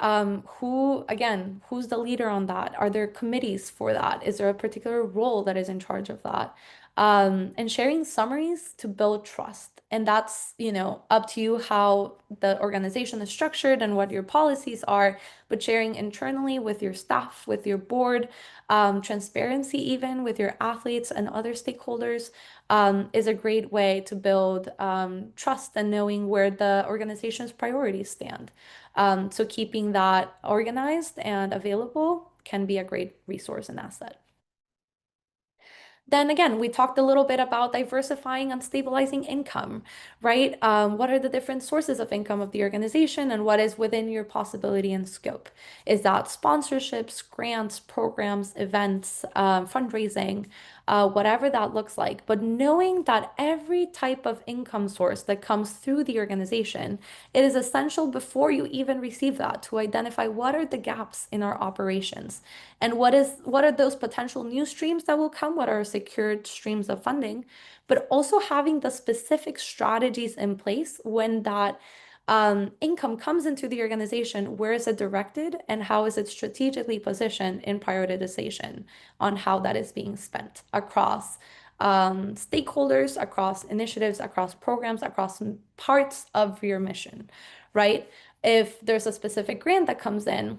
Who's the leader on that? Are there committees for that? Is there a particular role that is in charge of that? And sharing summaries to build trust. And that's, up to you how the organization is structured and what your policies are, but sharing internally with your staff, with your board, transparency even with your athletes and other stakeholders is a great way to build trust and knowing where the organization's priorities stand. So keeping that organized and available can be a great resource and asset. Then again, we talked a little bit about diversifying and stabilizing income, right? What are the different sources of income of the organization and what is within your possibility and scope? Is that sponsorships, grants, programs, events, fundraising, whatever that looks like? But knowing that every type of income source that comes through the organization, it is essential before you even receive that to identify what are the gaps in our operations and what are those potential new streams that will come, what are secured streams of funding, but also having the specific strategies in place when that income comes into the organization, where is it directed and how is it strategically positioned in prioritization on how that is being spent across stakeholders, across initiatives, across programs, across parts of your mission, right? If there's a specific grant that comes in,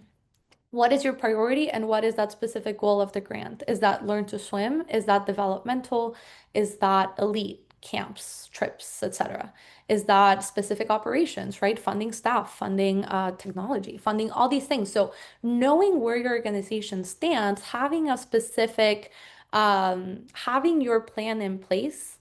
what is your priority and what is that specific goal of the grant? Is that learn to swim? Is that developmental? Is that elite camps, trips, etc.? Is that specific operations, right? Funding staff, funding technology, funding all these things. So knowing where your organization stands, having a specific, having your plan in place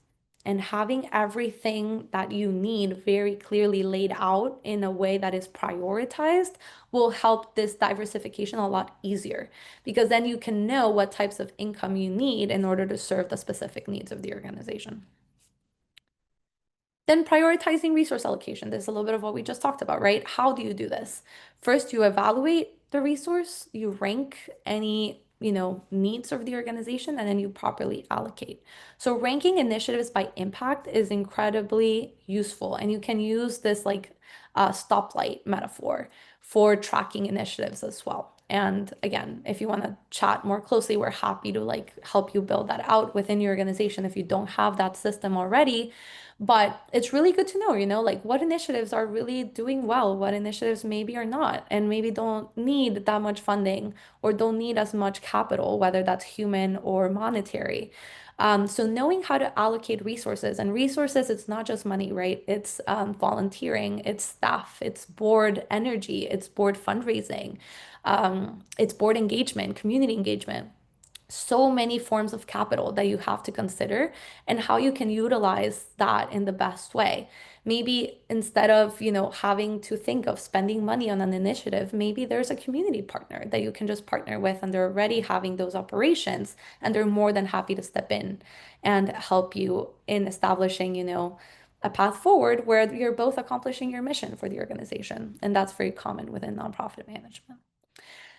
and having everything that you need very clearly laid out in a way that is prioritized will help this diversification a lot easier, because then you can know what types of income you need in order to serve the specific needs of the organization. Then prioritizing resource allocation. This is a little bit of what we just talked about, right? How do you do this? First, you evaluate the resource, you rank any needs of the organization, and then you properly allocate. So ranking initiatives by impact is incredibly useful, and you can use this like stoplight metaphor for tracking initiatives as well. And again, if you want to chat more closely, we're happy to help you build that out within your organization if you don't have that system already. But it's really good to know, like what initiatives are really doing well, what initiatives maybe are not, and maybe don't need that much funding or don't need as much capital, whether that's human or monetary. So knowing how to allocate resources, and resources, it's not just money, right? It's volunteering, it's staff, it's board energy, it's board fundraising, it's board engagement, community engagement. so many forms of capital that you have to consider and how you can utilize that in the best way. Maybe instead of, having to think of spending money on an initiative, maybe there's a community partner that you can just partner with and they're already having those operations and they're more than happy to step in and help you in establishing, a path forward where you're both accomplishing your mission for the organization. And that's very common within nonprofit management.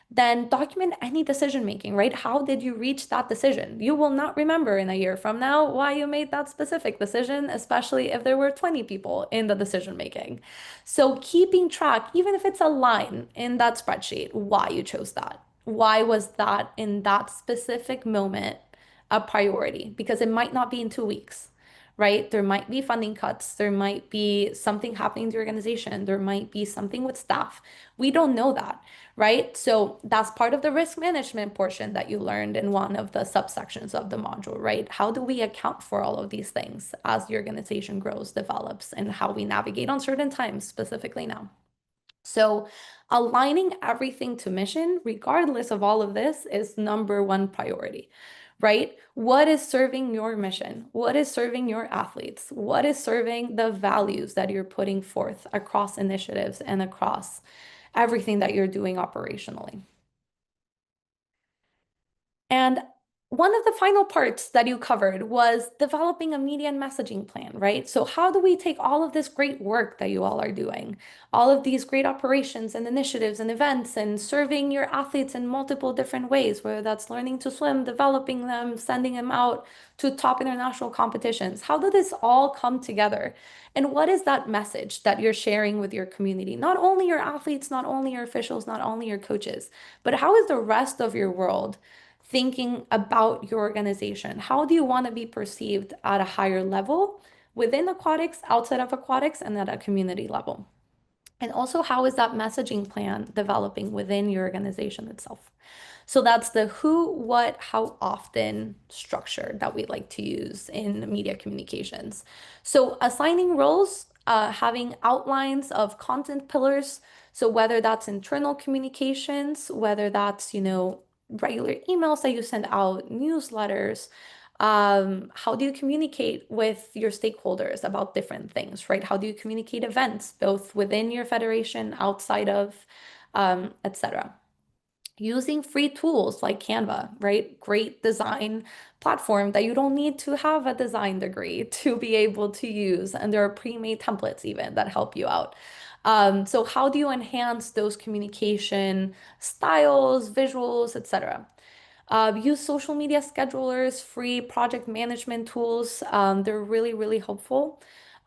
Then document any decision making, right? How did you reach that decision? You will not remember in a year from now why you made that specific decision, especially if there were 20 people in the decision making. So keeping track, even if it's a line in that spreadsheet, why you chose that. Why was that in that specific moment a priority? Because it might not be in 2 weeks, right? There might be funding cuts. There might be something happening in the organization. There might be something with staff. We don't know that, right? So that's part of the risk management portion that you learned in one of the subsections of the module, right? How do we account for all of these things as the organization grows, develops, and how we navigate uncertain times specifically now? So aligning everything to mission, regardless of all of this, is number one priority, right? What is serving your mission? What is serving your athletes? What is serving the values that you're putting forth across initiatives and across everything that you're doing operationally? And one of the final parts that you covered was developing a media and messaging plan, right? So how do we take all of this great work that you all are doing, all of these great operations and initiatives and events and serving your athletes in multiple different ways, whether that's learning to swim, developing them, sending them out to top international competitions? How did this all come together? And what is that message that you're sharing with your community? Not only your athletes, not only your officials, not only your coaches, but how is the rest of your world thinking about your organization? How do you want to be perceived at a higher level within aquatics, outside of aquatics, and at a community level? And also, how is that messaging plan developing within your organization itself? So that's the who, what, how often structure that we like to use in media communications. So assigning roles, having outlines of content pillars. So whether that's internal communications, whether that's, regular emails that you send out, newsletters, how do you communicate with your stakeholders about different things, right? How do you communicate events, both within your federation, outside of, etc. Using free tools like Canva, right? Great design platform that you don't need to have a design degree to be able to use. And there are pre-made templates even that help you out. So how do you enhance those communication styles, visuals, etc.? Use social media schedulers, free project management tools. They're really, really helpful.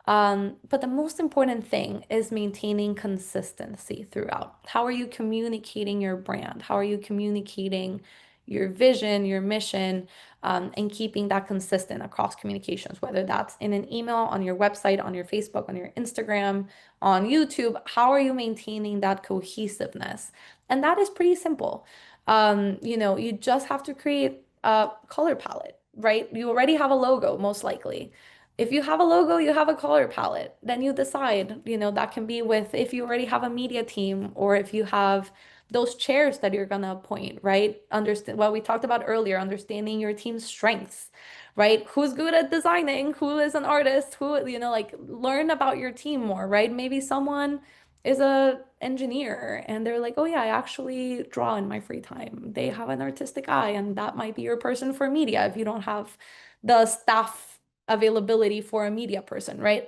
But the most important thing is maintaining consistency throughout. How are you communicating your brand? How are you communicating your vision, your mission, and keeping that consistent across communications, whether that's in an email, on your website, on your Facebook, on your Instagram, on YouTube? How are you maintaining that cohesiveness? And that is pretty simple. You just have to create a color palette, right? You already have a logo, most likely. If you have a logo, you have a color palette, then you decide, that can be with if you already have a media team or if you have those chairs that you're going to appoint, right? Understand what we talked about earlier, understanding your team's strengths, right? Who's good at designing, who is an artist, who, like learn about your team more, right? Maybe someone is a engineer and they're like, oh yeah, I actually draw in my free time. They have an artistic eye and that might be your person for media if you don't have the staff availability for a media person, right?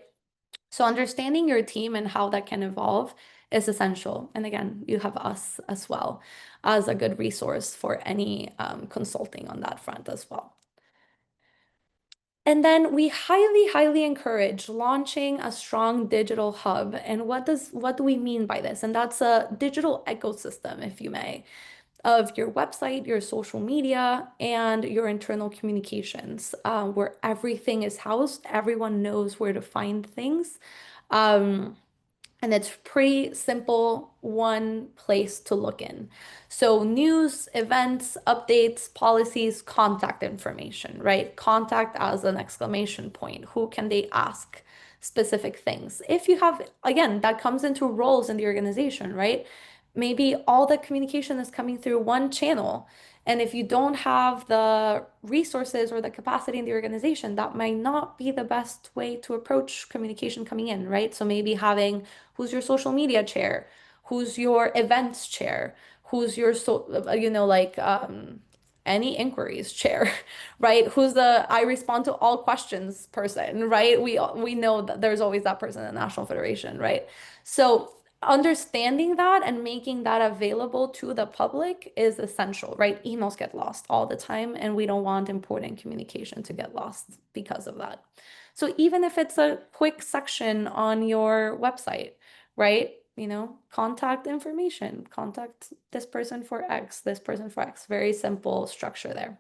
So understanding your team and how that can evolve is essential. And again, you have us as well as a good resource for any consulting on that front as well. And then we highly, highly encourage launching a strong digital hub. And what do we mean by this? And that's a digital ecosystem, if you may, of your website, your social media, and your internal communications, where everything is housed. Everyone knows where to find things. And it's pretty simple, one place to look in. So news, events, updates, policies, contact information, right? Contact as an exclamation point. Who can they ask specific things? If you have, again, that comes into roles in the organization, right? Maybe all the communication is coming through one channel And if you don't have the resources or the capacity in the organization, that might not be the best way to approach communication coming in, right? So maybe having who's your social media chair, who's your events chair, who's your any inquiries chair, right? Who's the I respond to all questions person, right? We know that there's always that person in the National Federation, right? So understanding that and making that available to the public is essential, right? Emails get lost all the time, and we don't want important communication to get lost because of that. So even if it's a quick section on your website, right? Contact information, contact this person for X, this person for X. Very simple structure there.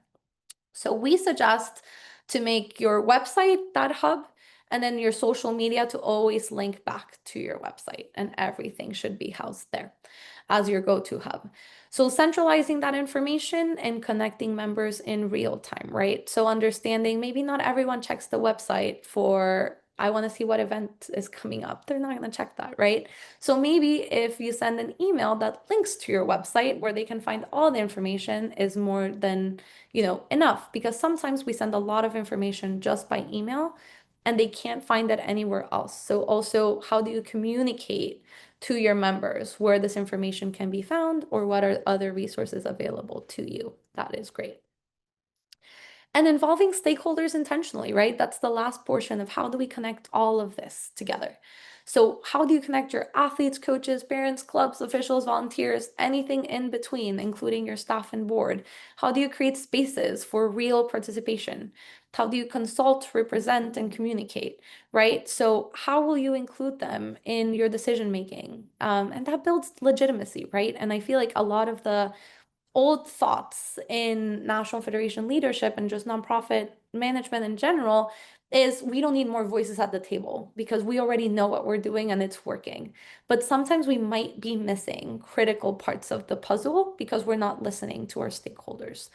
So we suggest to make your website that hub, and then your social media to always link back to your website, and everything should be housed there as your go-to hub. So centralizing that information and connecting members in real time, right? So understanding maybe not everyone checks the website for, I want to see what event is coming up. They're not going to check that, right? So maybe if you send an email that links to your website where they can find all the information is more than, enough, because sometimes we send a lot of information just by email and they can't find it anywhere else. So also, how do you communicate to your members where this information can be found or what are other resources available to you? That is great. And involving stakeholders intentionally, right? That's the last portion of how do we connect all of this together. So how do you connect your athletes, coaches, parents, clubs, officials, volunteers, anything in between, including your staff and board? How do you create spaces for real participation? How do you consult, represent, and communicate, right? So how will you include them in your decision making? And that builds legitimacy, right? And I feel like a lot of the old thoughts in National Federation leadership and just nonprofit management in general is we don't need more voices at the table because we already know what we're doing and it's working. But sometimes we might be missing critical parts of the puzzle because we're not listening to our stakeholders.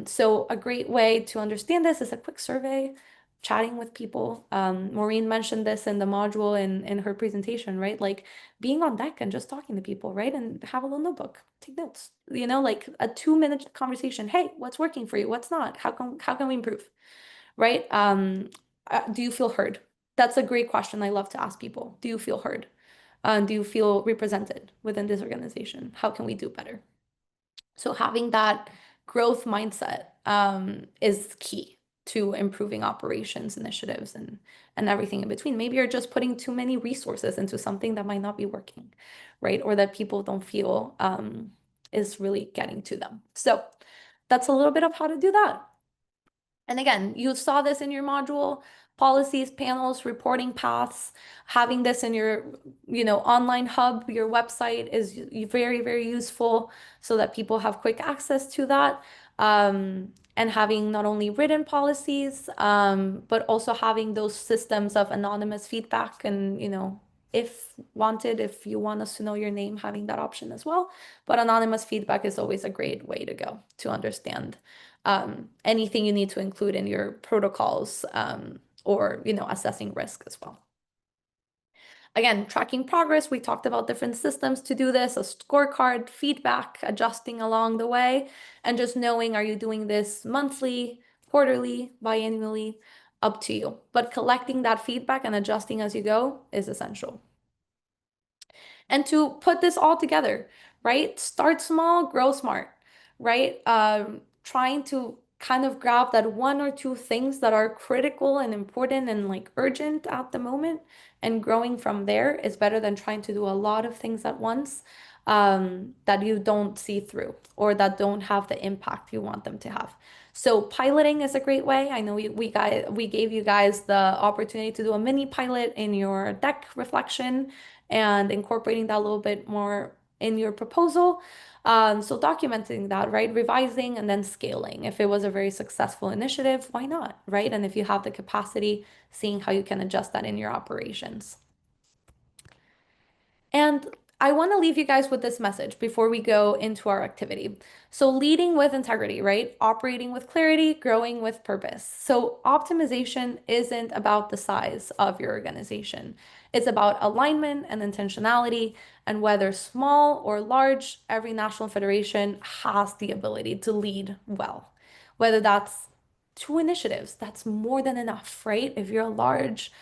So a great way to understand this is a quick survey, chatting with people. Maureen mentioned this in the module in her presentation, right? Like being on deck and just talking to people, right? And have a little notebook, take notes, like a 2-minute conversation. Hey, what's working for you? What's not? How can we improve? Right? Do you feel heard? That's a great question I love to ask people. Do you feel heard? Do you feel represented within this organization? How can we do better? So having that growth mindset is key to improving operations initiatives and everything in between. Maybe you're just putting too many resources into something that might not be working, right? Or that people don't feel is really getting to them. So that's a little bit of how to do that. And again, you saw this in your module, policies, panels, reporting paths. Having this in your, online hub, your website is very, very useful so that people have quick access to that. And having not only written policies, but also having those systems of anonymous feedback and, if wanted, if you want us to know your name, having that option as well. But anonymous feedback is always a great way to go to understand anything you need to include in your protocols or assessing risk as well. Again, tracking progress, we talked about different systems to do this, a scorecard, feedback, adjusting along the way, and just knowing, are you doing this monthly, quarterly, biannually, up to you. But collecting that feedback and adjusting as you go is essential. And to put this all together, right? Start small, grow smart, right? Trying to kind of grab that 1 or 2 things that are critical and important and like urgent at the moment, and growing from there is better than trying to do a lot of things at once that you don't see through or that don't have the impact you want them to have. So piloting is a great way. I know we gave you guys the opportunity to do a mini pilot in your deck reflection and incorporating that a little bit more in your proposal. So documenting that, right? Revising and then scaling. If it was a very successful initiative, why not, right? And if you have the capacity, seeing how you can adjust that in your operations. And I want to leave you guys with this message before we go into our activity. So, leading with integrity, right? Operating with clarity, growing with purpose. So, optimization isn't about the size of your organization, it's about alignment and intentionality. And whether small or large, every national federation has the ability to lead well. Whether that's 2 initiatives, that's more than enough, right? If you're a large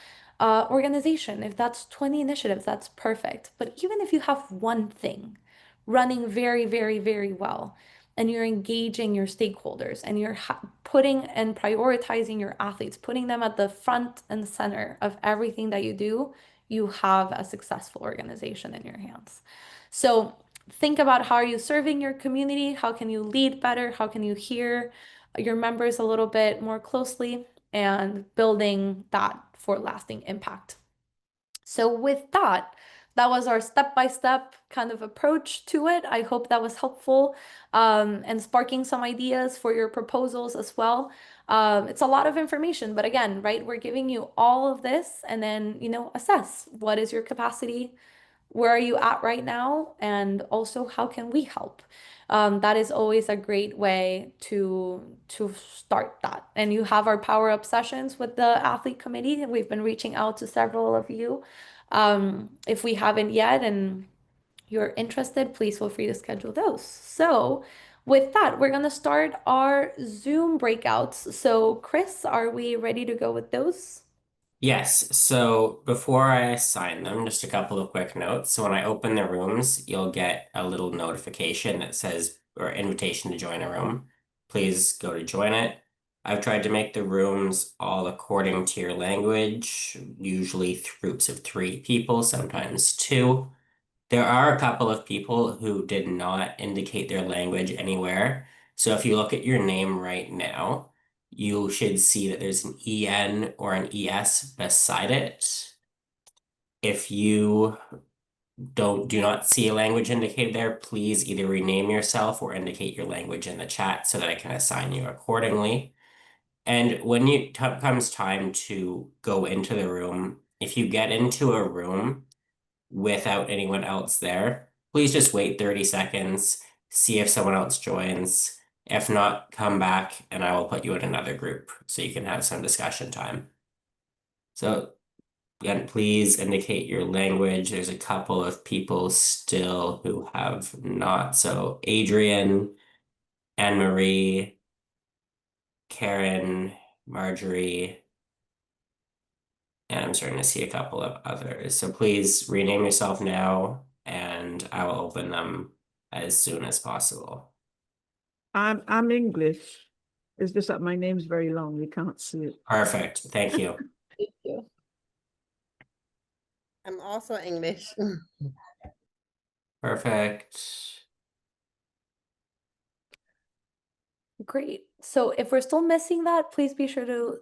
organization, if that's 20 initiatives, that's perfect. But even if you have one thing running very, very, very well, and you're engaging your stakeholders and you're putting and prioritizing your athletes, putting them at the front and center of everything that you do, you have a successful organization in your hands. So think about how are you serving your community? How can you lead better? How can you hear your members a little bit more closely and building that for lasting impact? So with that, that was our step-by-step kind of approach to it. I hope that was helpful and sparking some ideas for your proposals as well. It's a lot of information, but again, right, we're giving you all of this and then, assess what is your capacity, where are you at right now, and also how can we help? That is always a great way to start that. And you have our power up sessions with the athlete committee, and we've been reaching out to several of you. If we haven't yet and you're interested, please feel free to schedule those. So with that, we're gonna start our Zoom breakouts. So Chris, are we ready to go with those? Yes, so before I assign them, just a couple of quick notes. So when I open the rooms, you'll get a little notification that says, or invitation to join a room. Please go to join it. I've tried to make the rooms all according to your language, usually groups of 3 people, sometimes 2. There are a couple of people who did not indicate their language anywhere. So if you look at your name right now, you should see that there's an EN or an ES beside it. If you do not see a language indicated there, please either rename yourself or indicate your language in the chat so that I can assign you accordingly. And when it comes time to go into the room, if you get into a room without anyone else there, please just wait 30 seconds, see if someone else joins. If not, come back and I will put you in another group so you can have some discussion time. So again, please indicate your language. There's a couple of people still who have not. So Adrian, Anne-Marie, Karen, Marjorie, and I'm starting to see a couple of others. So please rename yourself now, and I will open them as soon as possible. I'm English. It's just that my name's very long. You can't see it. Perfect. Thank you. Thank you. I'm also English. Perfect. Great. So if we're still missing that, please be sure to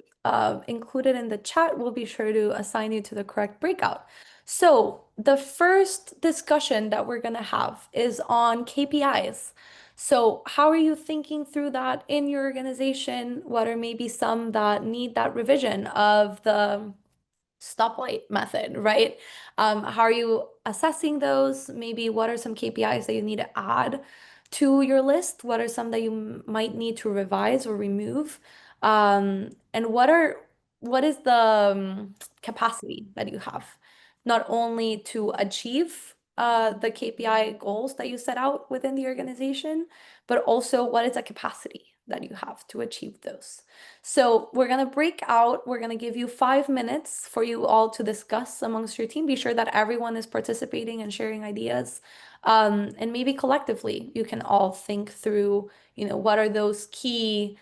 include it in the chat. We'll be sure to assign you to the correct breakout. So the first discussion that we're going to have is on KPIs. So how are you thinking through that in your organization? What are maybe some that need that revision of the stoplight method, right? How are you assessing those? Maybe what are some KPIs that you need to add to your list? What are some that you might need to revise or remove? And what is the capacity that you have, not only to achieve the KPI goals that you set out within the organization, but also what is the capacity that you have to achieve those? So we're going to break out. We're going to give you 5 minutes for you all to discuss amongst your team. Be sure that everyone is participating and sharing ideas. And maybe collectively, you can all think through, what are those key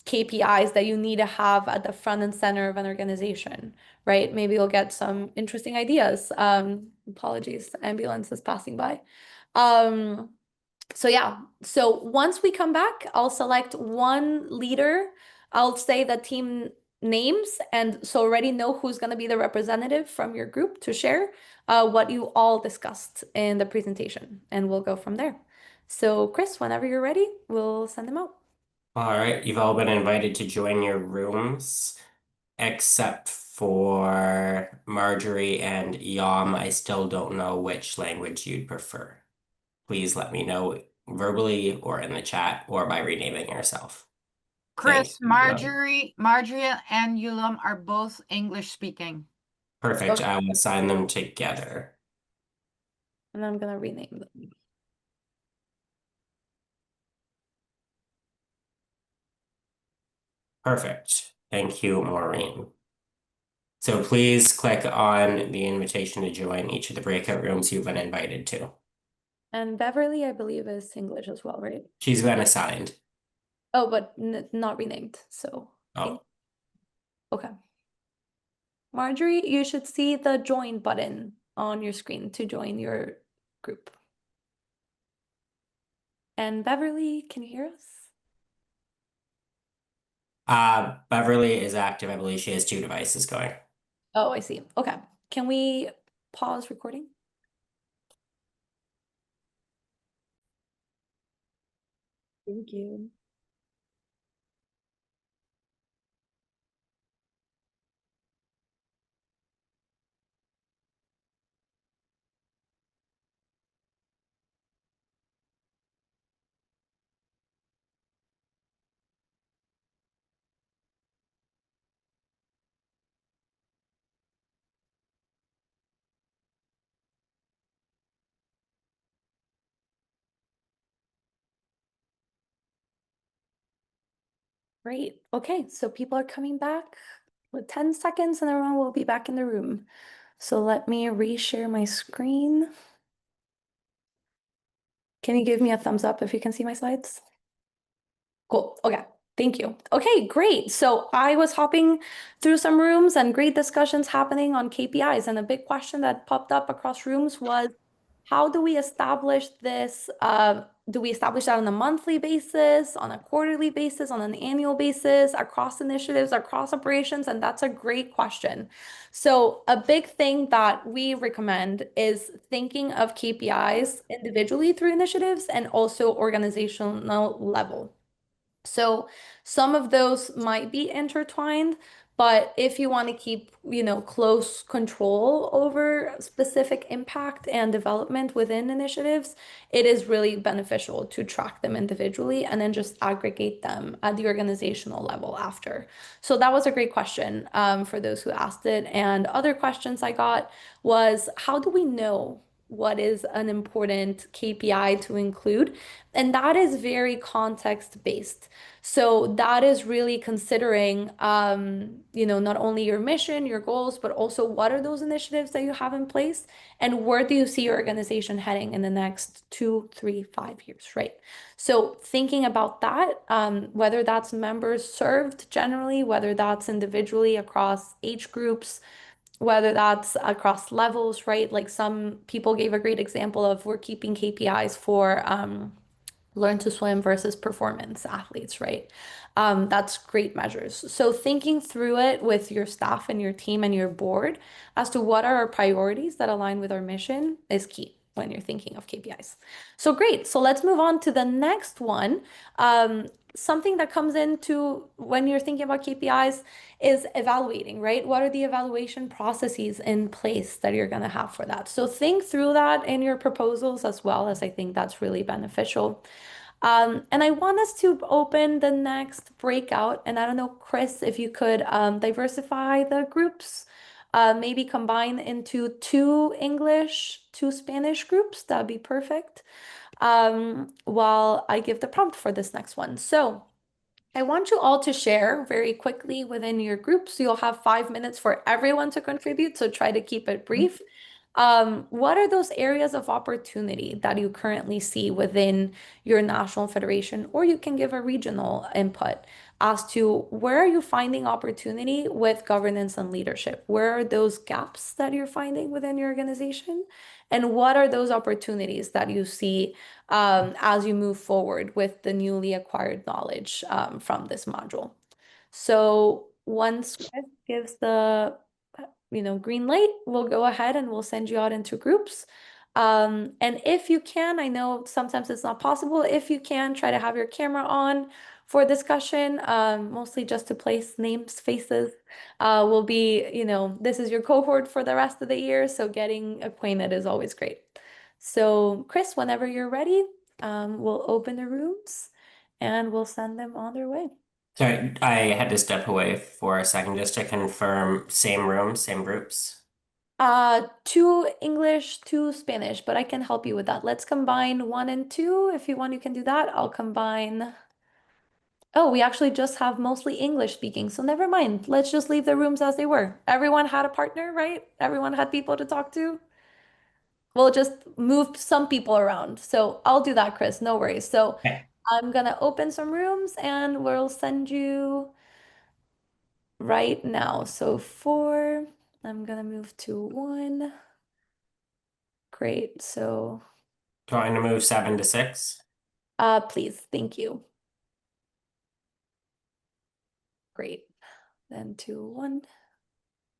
KPIs that you need to have at the front and center of an organization, right? Maybe you'll get some interesting ideas. Apologies, the ambulance is passing by. So yeah, so once we come back, I'll select one leader. I'll say the team names, and so already know who's going to be the representative from your group to share what you all discussed in the presentation, and we'll go from there. So Chris, whenever you're ready, we'll send them out. All right, you've all been invited to join your rooms. except for Marjorie and Yom, I still don't know which language you'd prefer. Please let me know verbally or in the chat or by renaming yourself. Thank Chris, you. Marjorie and Yulam are both English speaking. Perfect. Okay. I will assign them together. And I'm gonna rename them. Perfect. Thank you, Maureen. So please click on the invitation to join each of the breakout rooms you've been invited to. And Beverly, I believe, is English as well, right? She's been assigned. Oh, but not renamed. So Oh, okay. Marjorie, you should see the join button on your screen to join your group. And Beverly, can you hear us? Beverly is active. I believe she has 2 devices going. Oh, I see. Okay. Can we pause recording? Thank you. Great. Okay, so people are coming back with 10 seconds and everyone will be back in the room. So let me reshare my screen. Can you give me a thumbs up if you can see my slides? Cool. Okay. Thank you. Okay, great. So I was hopping through some rooms and great discussions happening on KPIs. And a big question that popped up across rooms was, how do we establish this? Do we establish that on a monthly basis, on a quarterly basis, on an annual basis, across initiatives, across operations? And that's a great question. So a big thing that we recommend is thinking of KPIs individually through initiatives and also organizational level. So some of those might be intertwined, but if you want to keep, close control over specific impact and development within initiatives, it is really beneficial to track them individually and then just aggregate them at the organizational level after. So that was a great question for those who asked it. And other questions I got was, how do we know what is an important KPI to include? And that is very context based. So that is really considering, not only your mission, your goals, but also what are those initiatives that you have in place and where do you see your organization heading in the next 2, 3, 5 years, right? So thinking about that, whether that's members served generally, whether that's individually across age groups, whether that's across levels, right? Like some people gave a great example of we're keeping KPIs for learn to swim versus performance athletes, right? That's great measures. So thinking through it with your staff and your team and your board as to what are our priorities that align with our mission is key when you're thinking of KPIs. So great. So let's move on to the next one. Something that comes into when you're thinking about KPIs is evaluating, right? What are the evaluation processes in place that you're going to have for that? So think through that in your proposals as well, as I think that's really beneficial. And I want us to open the next breakout. And I don't know, Chris, if you could diversify the groups, maybe combine into 2 English, 2 Spanish groups, that'd be perfect. While I give the prompt for this next one. So I want you all to share very quickly within your groups. You'll have 5 minutes for everyone to contribute, so try to keep it brief. What are those areas of opportunity that you currently see within your national federation, or you can give a regional input as to where are you finding opportunity with governance and leadership? Where are those gaps that you're finding within your organization? And what are those opportunities that you see as you move forward with the newly acquired knowledge from this module? So once Chris gives the green light, we'll go ahead and we'll send you out into groups. And if you can, I know sometimes it's not possible, if you can, try to have your camera on for discussion, mostly just to place names, faces. Will be, this is your cohort for the rest of the year, so getting acquainted is always great. So, Chris, whenever you're ready, we'll open the rooms and we'll send them on their way. Sorry, I had to step away for a second just to confirm same room, same groups. 2 English, 2 Spanish, but I can help you with that. Let's combine 1 and 2. If you want, you can do that. I'll combine. Oh, we actually just have mostly English speaking, so never mind. Let's just leave the rooms as they were. Everyone had a partner, right? Everyone had people to talk to. We'll just move some people around. So I'll do that, Chris. No worries. So Okay. I'm gonna open some rooms and we'll send you right now. So 4, I'm gonna move to 1. Great. So Do you want me to move 7 to 6? please, thank you. Great. Then 2, 1.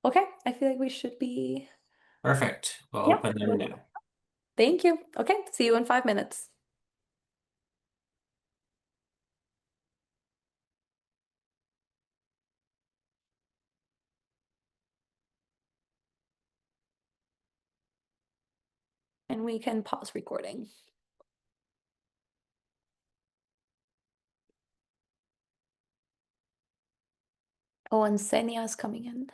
Okay, I feel like we should be. Perfect. We'll Yeah. open them now. Thank you. Okay, see you in 5 minutes. And we can pause recording. Oh, and Senia is coming in.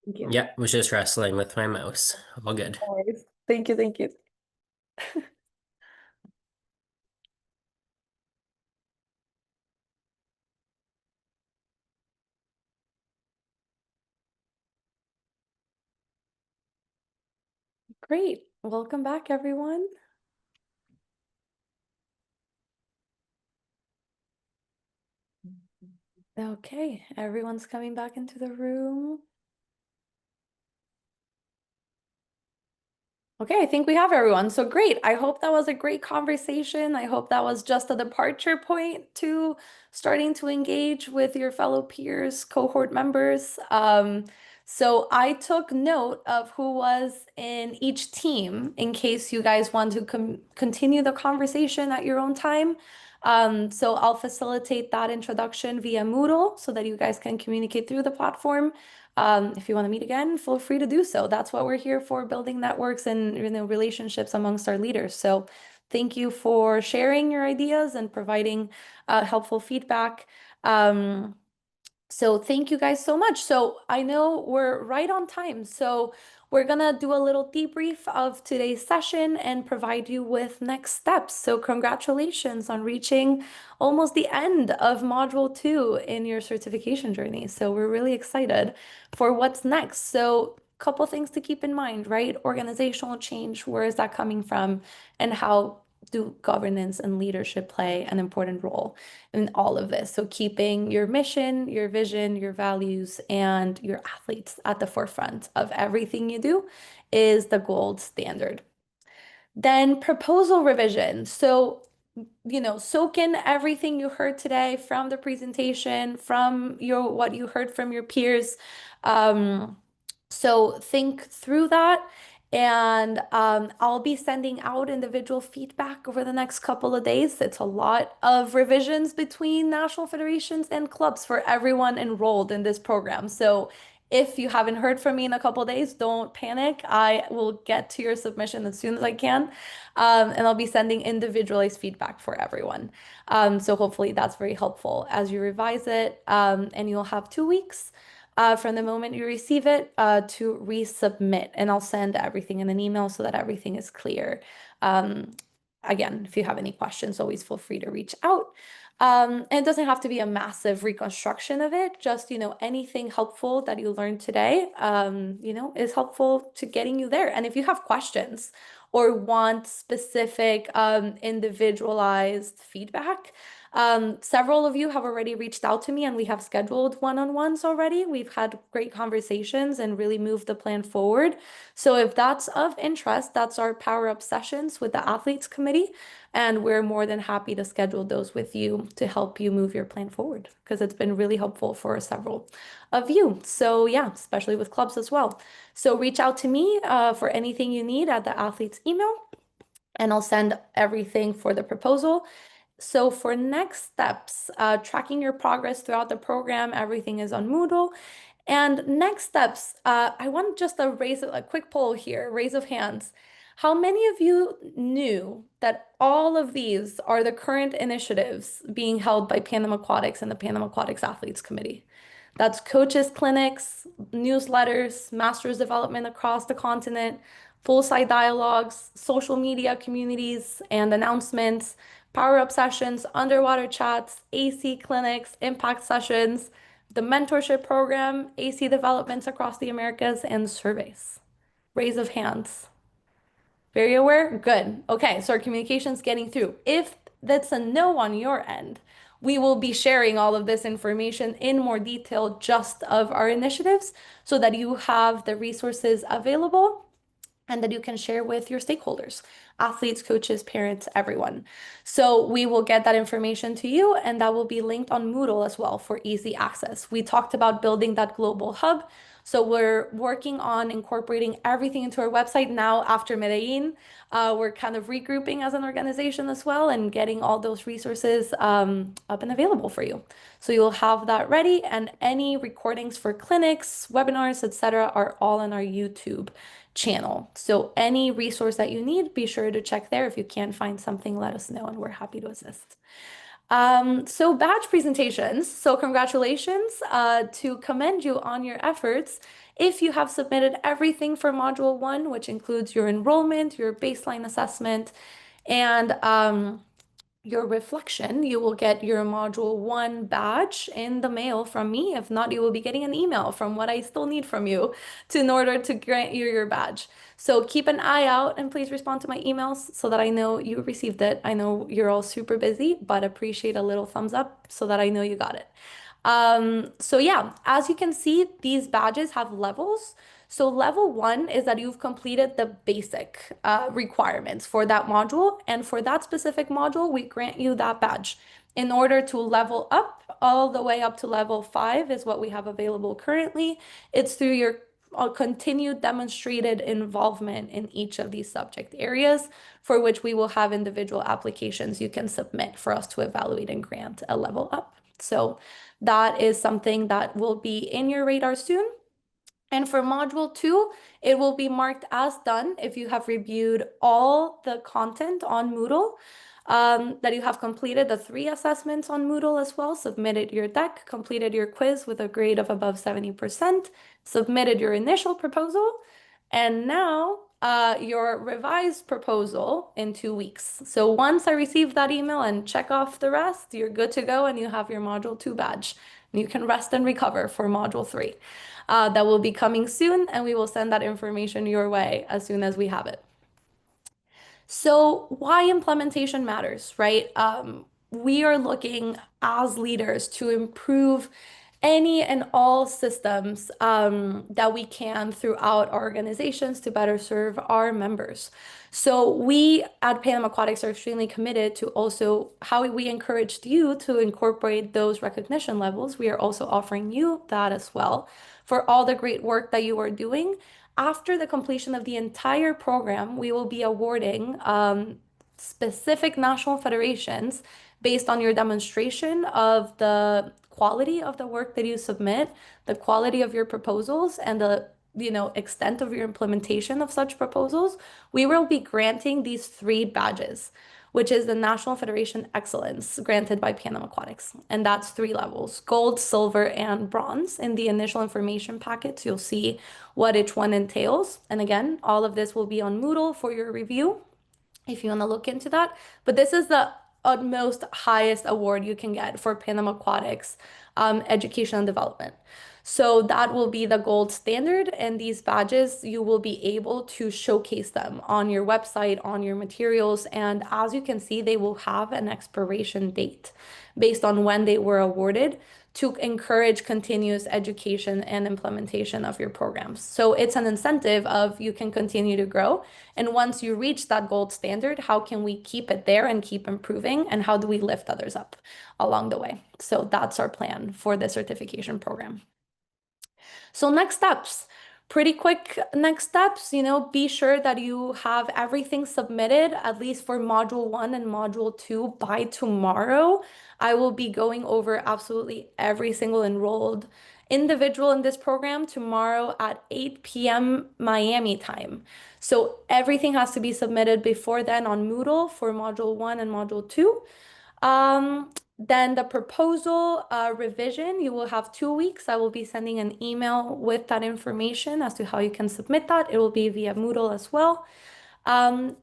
Thank you. Yep, was just wrestling with my mouse. All good. No worries. Thank you, thank you. Great. Welcome back, everyone. Okay, everyone's coming back into the room. Okay, I think we have everyone. So great. I hope that was a great conversation. I hope that was just a departure point to starting to engage with your fellow peers, cohort members. So I took note of who was in each team in case you guys want to continue the conversation at your own time. So I'll facilitate that introduction via Moodle so that you guys can communicate through the platform. If you want to meet again, feel free to do so. That's what we're here for, building networks and relationships amongst our leaders. So thank you for sharing your ideas and providing helpful feedback. So thank you guys so much. So I know we're right on time. So we're gonna do a little debrief of today's session and provide you with next steps. So congratulations on reaching almost the end of module 2 in your certification journey. So we're really excited for what's next. So couple things to keep in mind, right? Organizational change, where is that coming from? And how do governance and leadership play an important role in all of this? So keeping your mission, your vision, your values, and your athletes at the forefront of everything you do is the gold standard. Then proposal revision. So, soak in everything you heard today from the presentation, from what you heard from your peers. So think through that. And I'll be sending out individual feedback over the next couple of days. It's a lot of revisions between national federations and clubs for everyone enrolled in this program. So if you haven't heard from me in a couple of days, don't panic. I will get to your submission as soon as I can. And I'll be sending individualized feedback for everyone. So hopefully that's very helpful as you revise it. And you'll have 2 weeks from the moment you receive it to resubmit. And I'll send everything in an email so that everything is clear. Again, if you have any questions, always feel free to reach out. And it doesn't have to be a massive reconstruction of it. Just, anything helpful that you learned today, is helpful to getting you there. And if you have questions or want specific individualized feedback, several of you have already reached out to me and we have scheduled one-on-ones already. We've had great conversations and really moved the plan forward. So if that's of interest, that's our Power Up sessions with the Athletes Committee. And we're more than happy to schedule those with you to help you move your plan forward because it's been really helpful for several of you. So yeah, especially with clubs as well. So reach out to me for anything you need at the athletes email and I'll send everything for the proposal. So for next steps, tracking your progress throughout the program, everything is on Moodle. And next steps, I want just a quick poll here, raise of hands. How many of you knew that all of these are the current initiatives being held by Pan Am Aquatics and the Pan Am Aquatics Athletes Committee? That's coaches clinics, newsletters, master's development across the continent, full-site dialogues, social media communities and announcements, power-up sessions, underwater chats, AC clinics, impact sessions, the mentorship program, AC developments across the Americas, and surveys. Raise of hands. Very aware? Good. Okay, so our communication's getting through. If that's a no on your end, we will be sharing all of this information in more detail just of our initiatives so that you have the resources available and that you can share with your stakeholders, athletes, coaches, parents, everyone. So we will get that information to you, and that will be linked on Moodle as well for easy access. We talked about building that global hub. So we're working on incorporating everything into our website now after Medellin. We're kind of regrouping as an organization as well and getting all those resources up and available for you. So you'll have that ready, and any recordings for clinics, webinars, etc. are all on our YouTube channel. So any resource that you need, be sure to check there. If you can't find something, let us know and we're happy to assist. So badge presentations. So congratulations to commend you on your efforts. If you have submitted everything for Module 1, which includes your enrollment, your baseline assessment, and your reflection, you will get your Module 1 badge in the mail from me. If not, you will be getting an email from what I still need from you in order to grant you your badge. So keep an eye out and please respond to my emails so that I know you received it. I know you're all super busy, but appreciate a little thumbs up so that I know you got it. So yeah, as you can see, these badges have levels. So level 1 is that you've completed the basic requirements for that module. And for that specific module, we grant you that badge. In order to level up, all the way up to level 5 is what we have available currently. It's through your continued demonstrated involvement in each of these subject areas, for which we will have individual applications you can submit for us to evaluate and grant a level up. So that is something that will be in your radar soon. And for Module 2, it will be marked as done if you have reviewed all the content on Moodle, that you have completed the 3 assessments on Moodle as well, submitted your deck, completed your quiz with a grade of above 70%, submitted your initial proposal, and now your revised proposal in 2 weeks. So once I receive that email and check off the rest, you're good to go and you have your Module 2 badge. And you can rest and recover for Module 3. That will be coming soon, and we will send that information your way as soon as we have it. So why implementation matters, right? We are looking as leaders to improve any and all systems that we can throughout our organizations to better serve our members. So we at Pan Am Aquatics are extremely committed to also how we encouraged you to incorporate those recognition levels. We are also offering you that as well for all the great work that you are doing. After the completion of the entire program, we will be awarding specific national federations based on your demonstration of the quality of the work that you submit, the quality of your proposals, and the extent of your implementation of such proposals. We will be granting these 3 badges, which is the National Federation Excellence granted by Pan Am Aquatics. And that's 3 levels, gold, silver, and bronze. In the initial information packets, you'll see what each one entails. And again, all of this will be on Moodle for your review if you want to look into that. But this is the utmost highest award you can get for Pan Am Aquatics education and development. So that will be the gold standard, and these badges, you will be able to showcase them on your website, on your materials, and as you can see, they will have an expiration date based on when they were awarded to encourage continuous education and implementation of your programs. So it's an incentive of you can continue to grow, and once you reach that gold standard, how can we keep it there and keep improving, and how do we lift others up along the way? So that's our plan for the certification program. So next steps, Pretty quick next steps, be sure that you have everything submitted, at least for Module 1 and Module 2 by tomorrow. I will be going over absolutely every single enrolled individual in this program tomorrow at 8 p.m. Miami time. So everything has to be submitted before then on Moodle for Module 1 and Module 2. Then the proposal revision, you will have 2 weeks. I will be sending an email with that information as to how you can submit that. It will be via Moodle as well.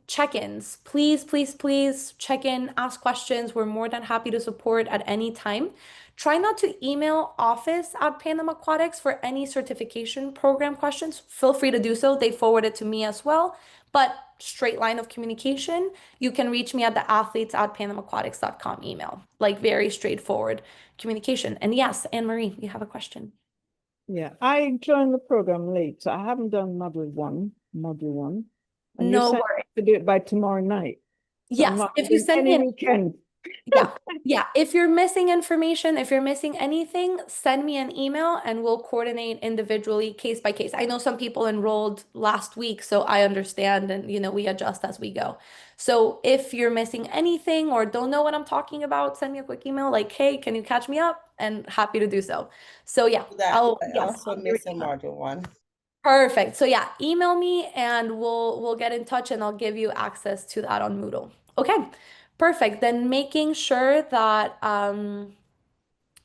Check-ins, please, please, please check in, ask questions. We're more than happy to support at any time. Try not to email office@Pan Aquatics for any certification program questions. Feel free to do so. They forward it to me as well. But straight line of communication, you can reach me at the athletes@panamakquatics.com email. Like very straightforward communication. And yes, Anne-Marie, you have a question. Yeah, I joined the program late, so I haven't done module one. And you No said worries. to do it by tomorrow night. So I'm Yes, not if you having send me any an weekend. Yeah. If you're missing information, if you're missing anything, send me an email and we'll coordinate individually, case by case. I know some people enrolled last week, so I understand, and we adjust as we go. So if you're missing anything or don't know what I'm talking about, send me a quick email like, hey, can you catch me up? And happy to do so. So yeah, That I yes, also I'll be missed a reaching out. module one. Perfect. So yeah, email me and we'll get in touch and I'll give you access to that on Moodle. Okay, perfect. Then making sure that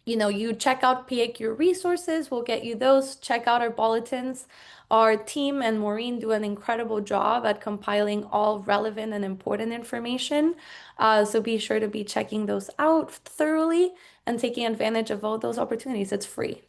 you check out PAQ resources, we'll get you those. Check out our bulletins. Our team and Maureen do an incredible job at compiling all relevant and important information. So be sure to be checking those out thoroughly and taking advantage of all those opportunities. It's free.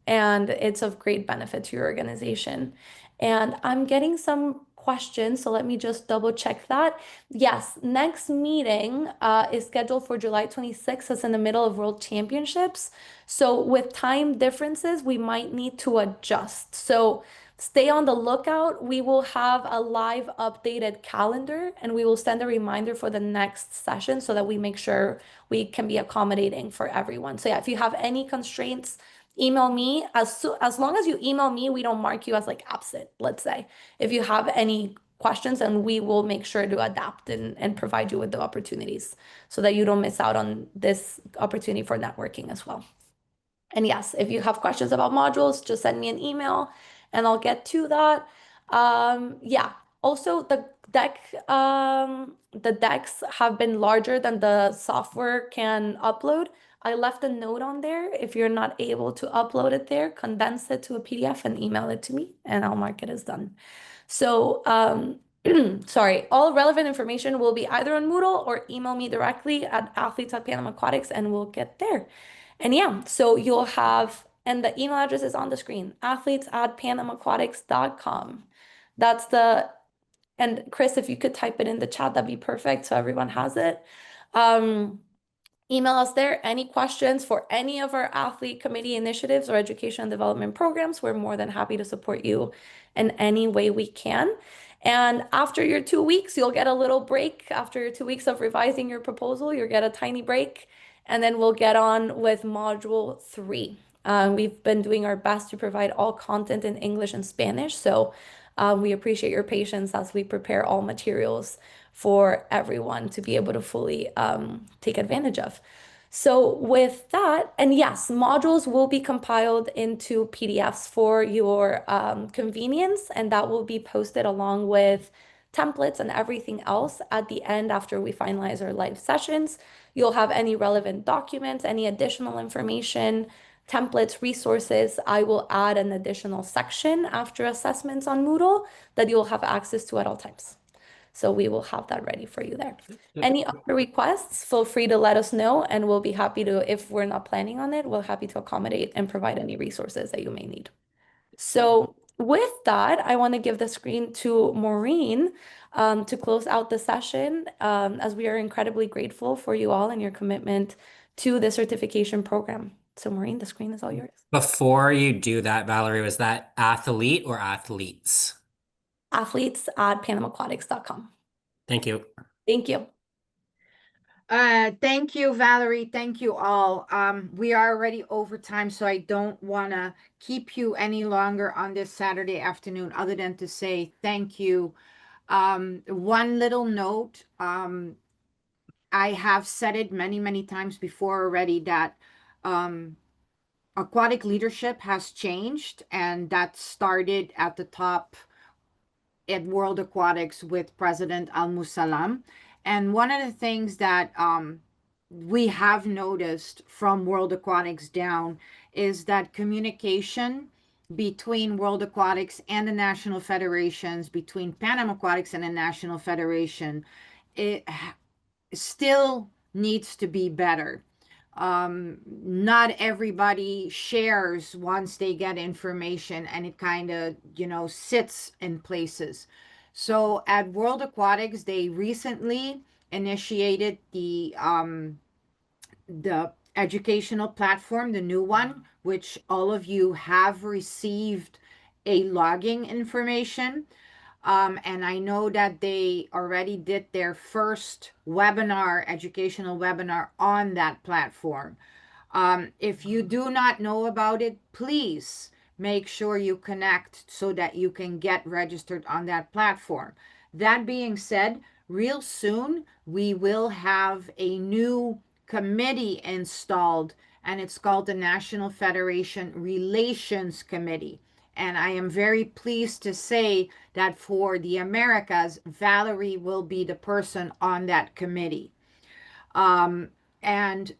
And it's of great benefit to your organization. And I'm getting some questions, so let me just double check that. Yes, next meeting is scheduled for July 26th. It's in the middle of World Championships. So with time differences, we might need to adjust. So stay on the lookout. We will have a live updated calendar and we will send a reminder for the next session so that we make sure we can be accommodating for everyone. So yeah, if you have any constraints, email me. As long as you email me, we don't mark you as like absent, let's say. If you have any questions, and we will make sure to adapt and provide you with the opportunities so that you don't miss out on this opportunity for networking as well. And yes, if you have questions about modules, just send me an email and I'll get to that. Yeah. Also, the decks have been larger than the software can upload. I left a note on there. If you're not able to upload it there, condense it to a PDF and email it to me, and I'll mark it as done. So, sorry, all relevant information will be either on Moodle or email me directly at athletes@PanAquatics and we'll get there. And yeah, so you'll have, and the email address is on the screen, athletes@panamakquatics.com. That's and Chris, if you could type it in the chat, that'd be perfect so everyone has it. Email us there. Any questions for any of our athlete committee initiatives or education and development programs, we're more than happy to support you in any way we can. And after your 2 weeks, you'll get a little break. After your 2 weeks of revising your proposal, you'll get a tiny break, and then we'll get on with Module 3. We've been doing our best to provide all content in English and Spanish, so we appreciate your patience as we prepare all materials for everyone to be able to fully take advantage of. So with that, and yes, modules will be compiled into PDFs for your convenience, and that will be posted along with templates and everything else at the end after we finalize our live sessions. You'll have any relevant documents, any additional information, templates, resources. I will add an additional section after assessments on Moodle that you'll have access to at all times. So we will have that ready for you there. Any other requests, feel free to let us know and we'll be happy to, if we're not planning on it, we're happy to accommodate and provide any resources that you may need. So with that, I want to give the screen to Maureen to close out the session, as we are incredibly grateful for you all and your commitment to the certification program. So Maureen, the screen is all yours. Before you do that, Valerie, was that athlete or athletes? Athletes@PanAquatics.com. Thank you. Thank you. Thank you, Valerie. Thank you all. We are already over time, so I don't want to keep you any longer on this Saturday afternoon, other than to say thank you. One little note, I have said it many, many times before already that aquatic leadership has changed, and that started at the top at World Aquatics with President Al Musalam. And one of the things that we have noticed from World Aquatics down is that communication between World Aquatics and the national federations, between Pan Am Aquatics and the national federation, it still needs to be better. Not everybody shares once they get information, and it kind of, sits in places. So at World Aquatics, they recently initiated the educational platform, the new one, which all of you have received a logging information. And I know that they already did their first webinar, educational webinar on that platform. If you do not know about it, please make sure you connect so that you can get registered on that platform. That being said, real soon we will have a new committee installed, and it's called the National Federation Relations Committee. And I am very pleased to say that for the Americas, Valerie will be the person on that committee. And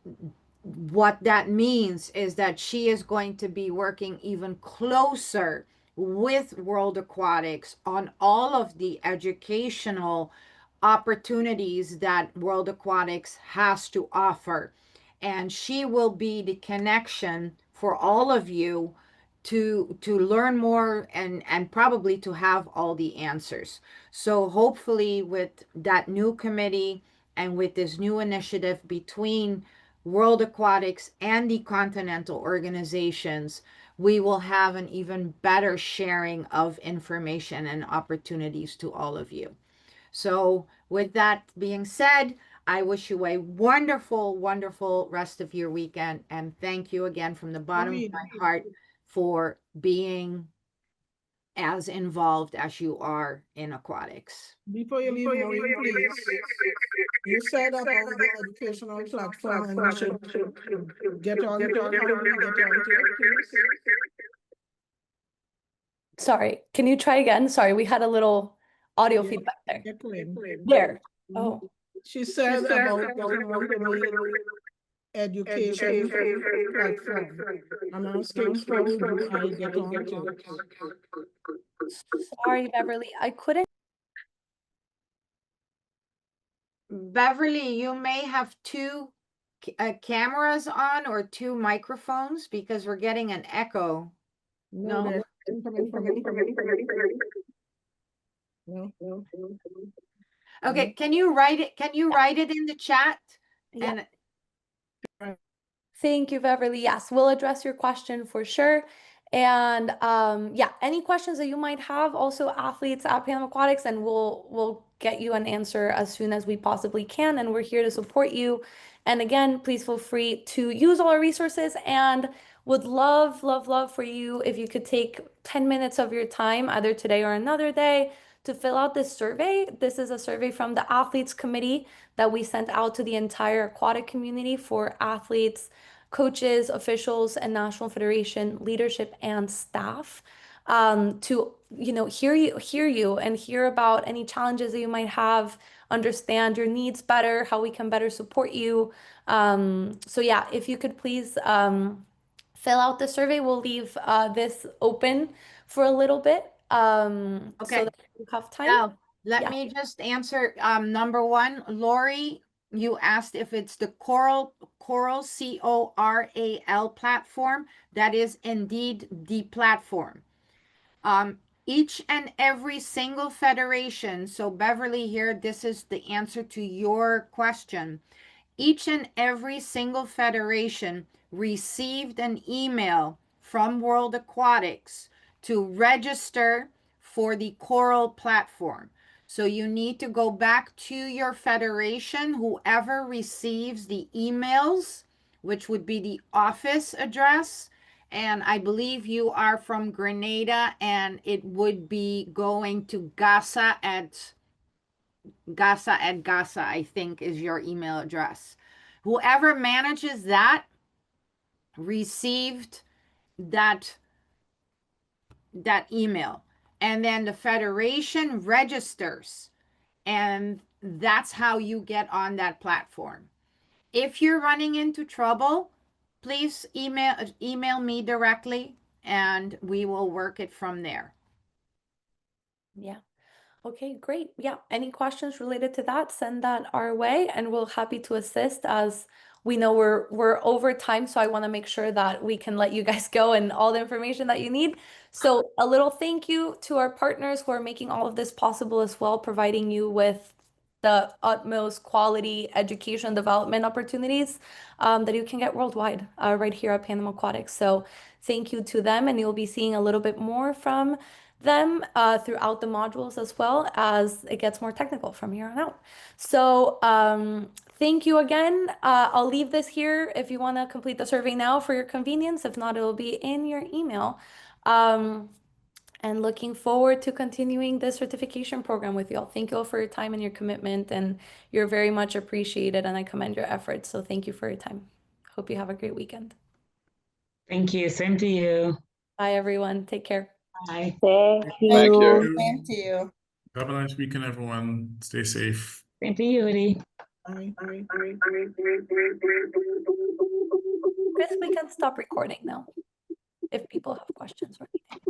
what that means is that she is going to be working even closer with World Aquatics on all of the educational opportunities that World Aquatics has to offer. And she will be the connection for all of you to learn more and probably to have all the answers. So hopefully with that new committee and with this new initiative between World Aquatics and the continental organizations, we will have an even better sharing of information and opportunities to all of you. So with that being said, I wish you a wonderful, wonderful rest of your weekend. And thank you again from the bottom of my heart for being as involved as you are in aquatics. Before you leave, Maureen, please. You said about the educational platform and we should get on to it. How do we get on to it, please? Sorry, can you try again? Sorry, we had a little audio feedback there. Echoing. There. Oh, She said about getting on to the education platform. I'm asking how do I get on to it? sorry, Beverly. I couldn't. Beverly, you may have two cameras on or two microphones because we're getting an echo. No? there's coming from me. No. Okay, can you write it? Can you write it in the chat? Yeah. And Thank you, Beverly. Yes, we'll address your question for sure. And yeah, any questions that you might have, also athletes at Pan Am Aquatics, and we'll get you an answer as soon as we possibly can. And we're here to support you. And again, please feel free to use all our resources, and would love, love, love for you if you could take 10 minutes of your time, either today or another day, to fill out this survey. This is a survey from the athletes committee that we sent out to the entire aquatic community for athletes, coaches, officials, and National Federation leadership and staff, to hear you and hear about any challenges that you might have, understand your needs better, how we can better support you. So yeah, if you could please fill out the survey. We'll leave this open for a little bit, so Okay. that you have time. now, let Yeah. me just answer number one. Lori, you asked if it's the Coral CORAL platform. That is indeed the platform. Each and every single federation, so Beverly here, this is the answer to your question. Each and every single federation received an email from World Aquatics to register for the Coral platform. So you need to go back to your federation, whoever receives the emails, which would be the office address. And I believe you are from Grenada, and it would be going to Gasa at Gasa, I think is your email address. Whoever manages that received that email, and then the federation registers, and that's how you get on that platform. If you're running into trouble, please email me directly, and we will work it from there. Yeah. Okay, great. Yeah. Any questions related to that, send that our way, and we're happy to assist, as we know we're over time, so I want to make sure that we can let you guys go and all the information that you need. So a little thank you to our partners who are making all of this possible as well, providing you with the utmost quality education development opportunities that you can get worldwide right here at Panama Aquatics. So thank you to them, and you'll be seeing a little bit more from them throughout the modules, as well as it gets more technical from here on out. So thank you again. I'll leave this here if you want to complete the survey now for your convenience. If not, it'll be in your email. And looking forward to continuing the certification program with you all. Thank you all for your time and your commitment, and you're very much appreciated, and I commend your efforts. So thank you for your time. Hope you have a great weekend. Thank you. Same to you. Bye, everyone. Take care. Bye. Thank Thank you. you. Same to you. Have a nice weekend, everyone. Stay safe. Same to you, Udi. Bye. Chris, we can stop recording now if people have questions or anything.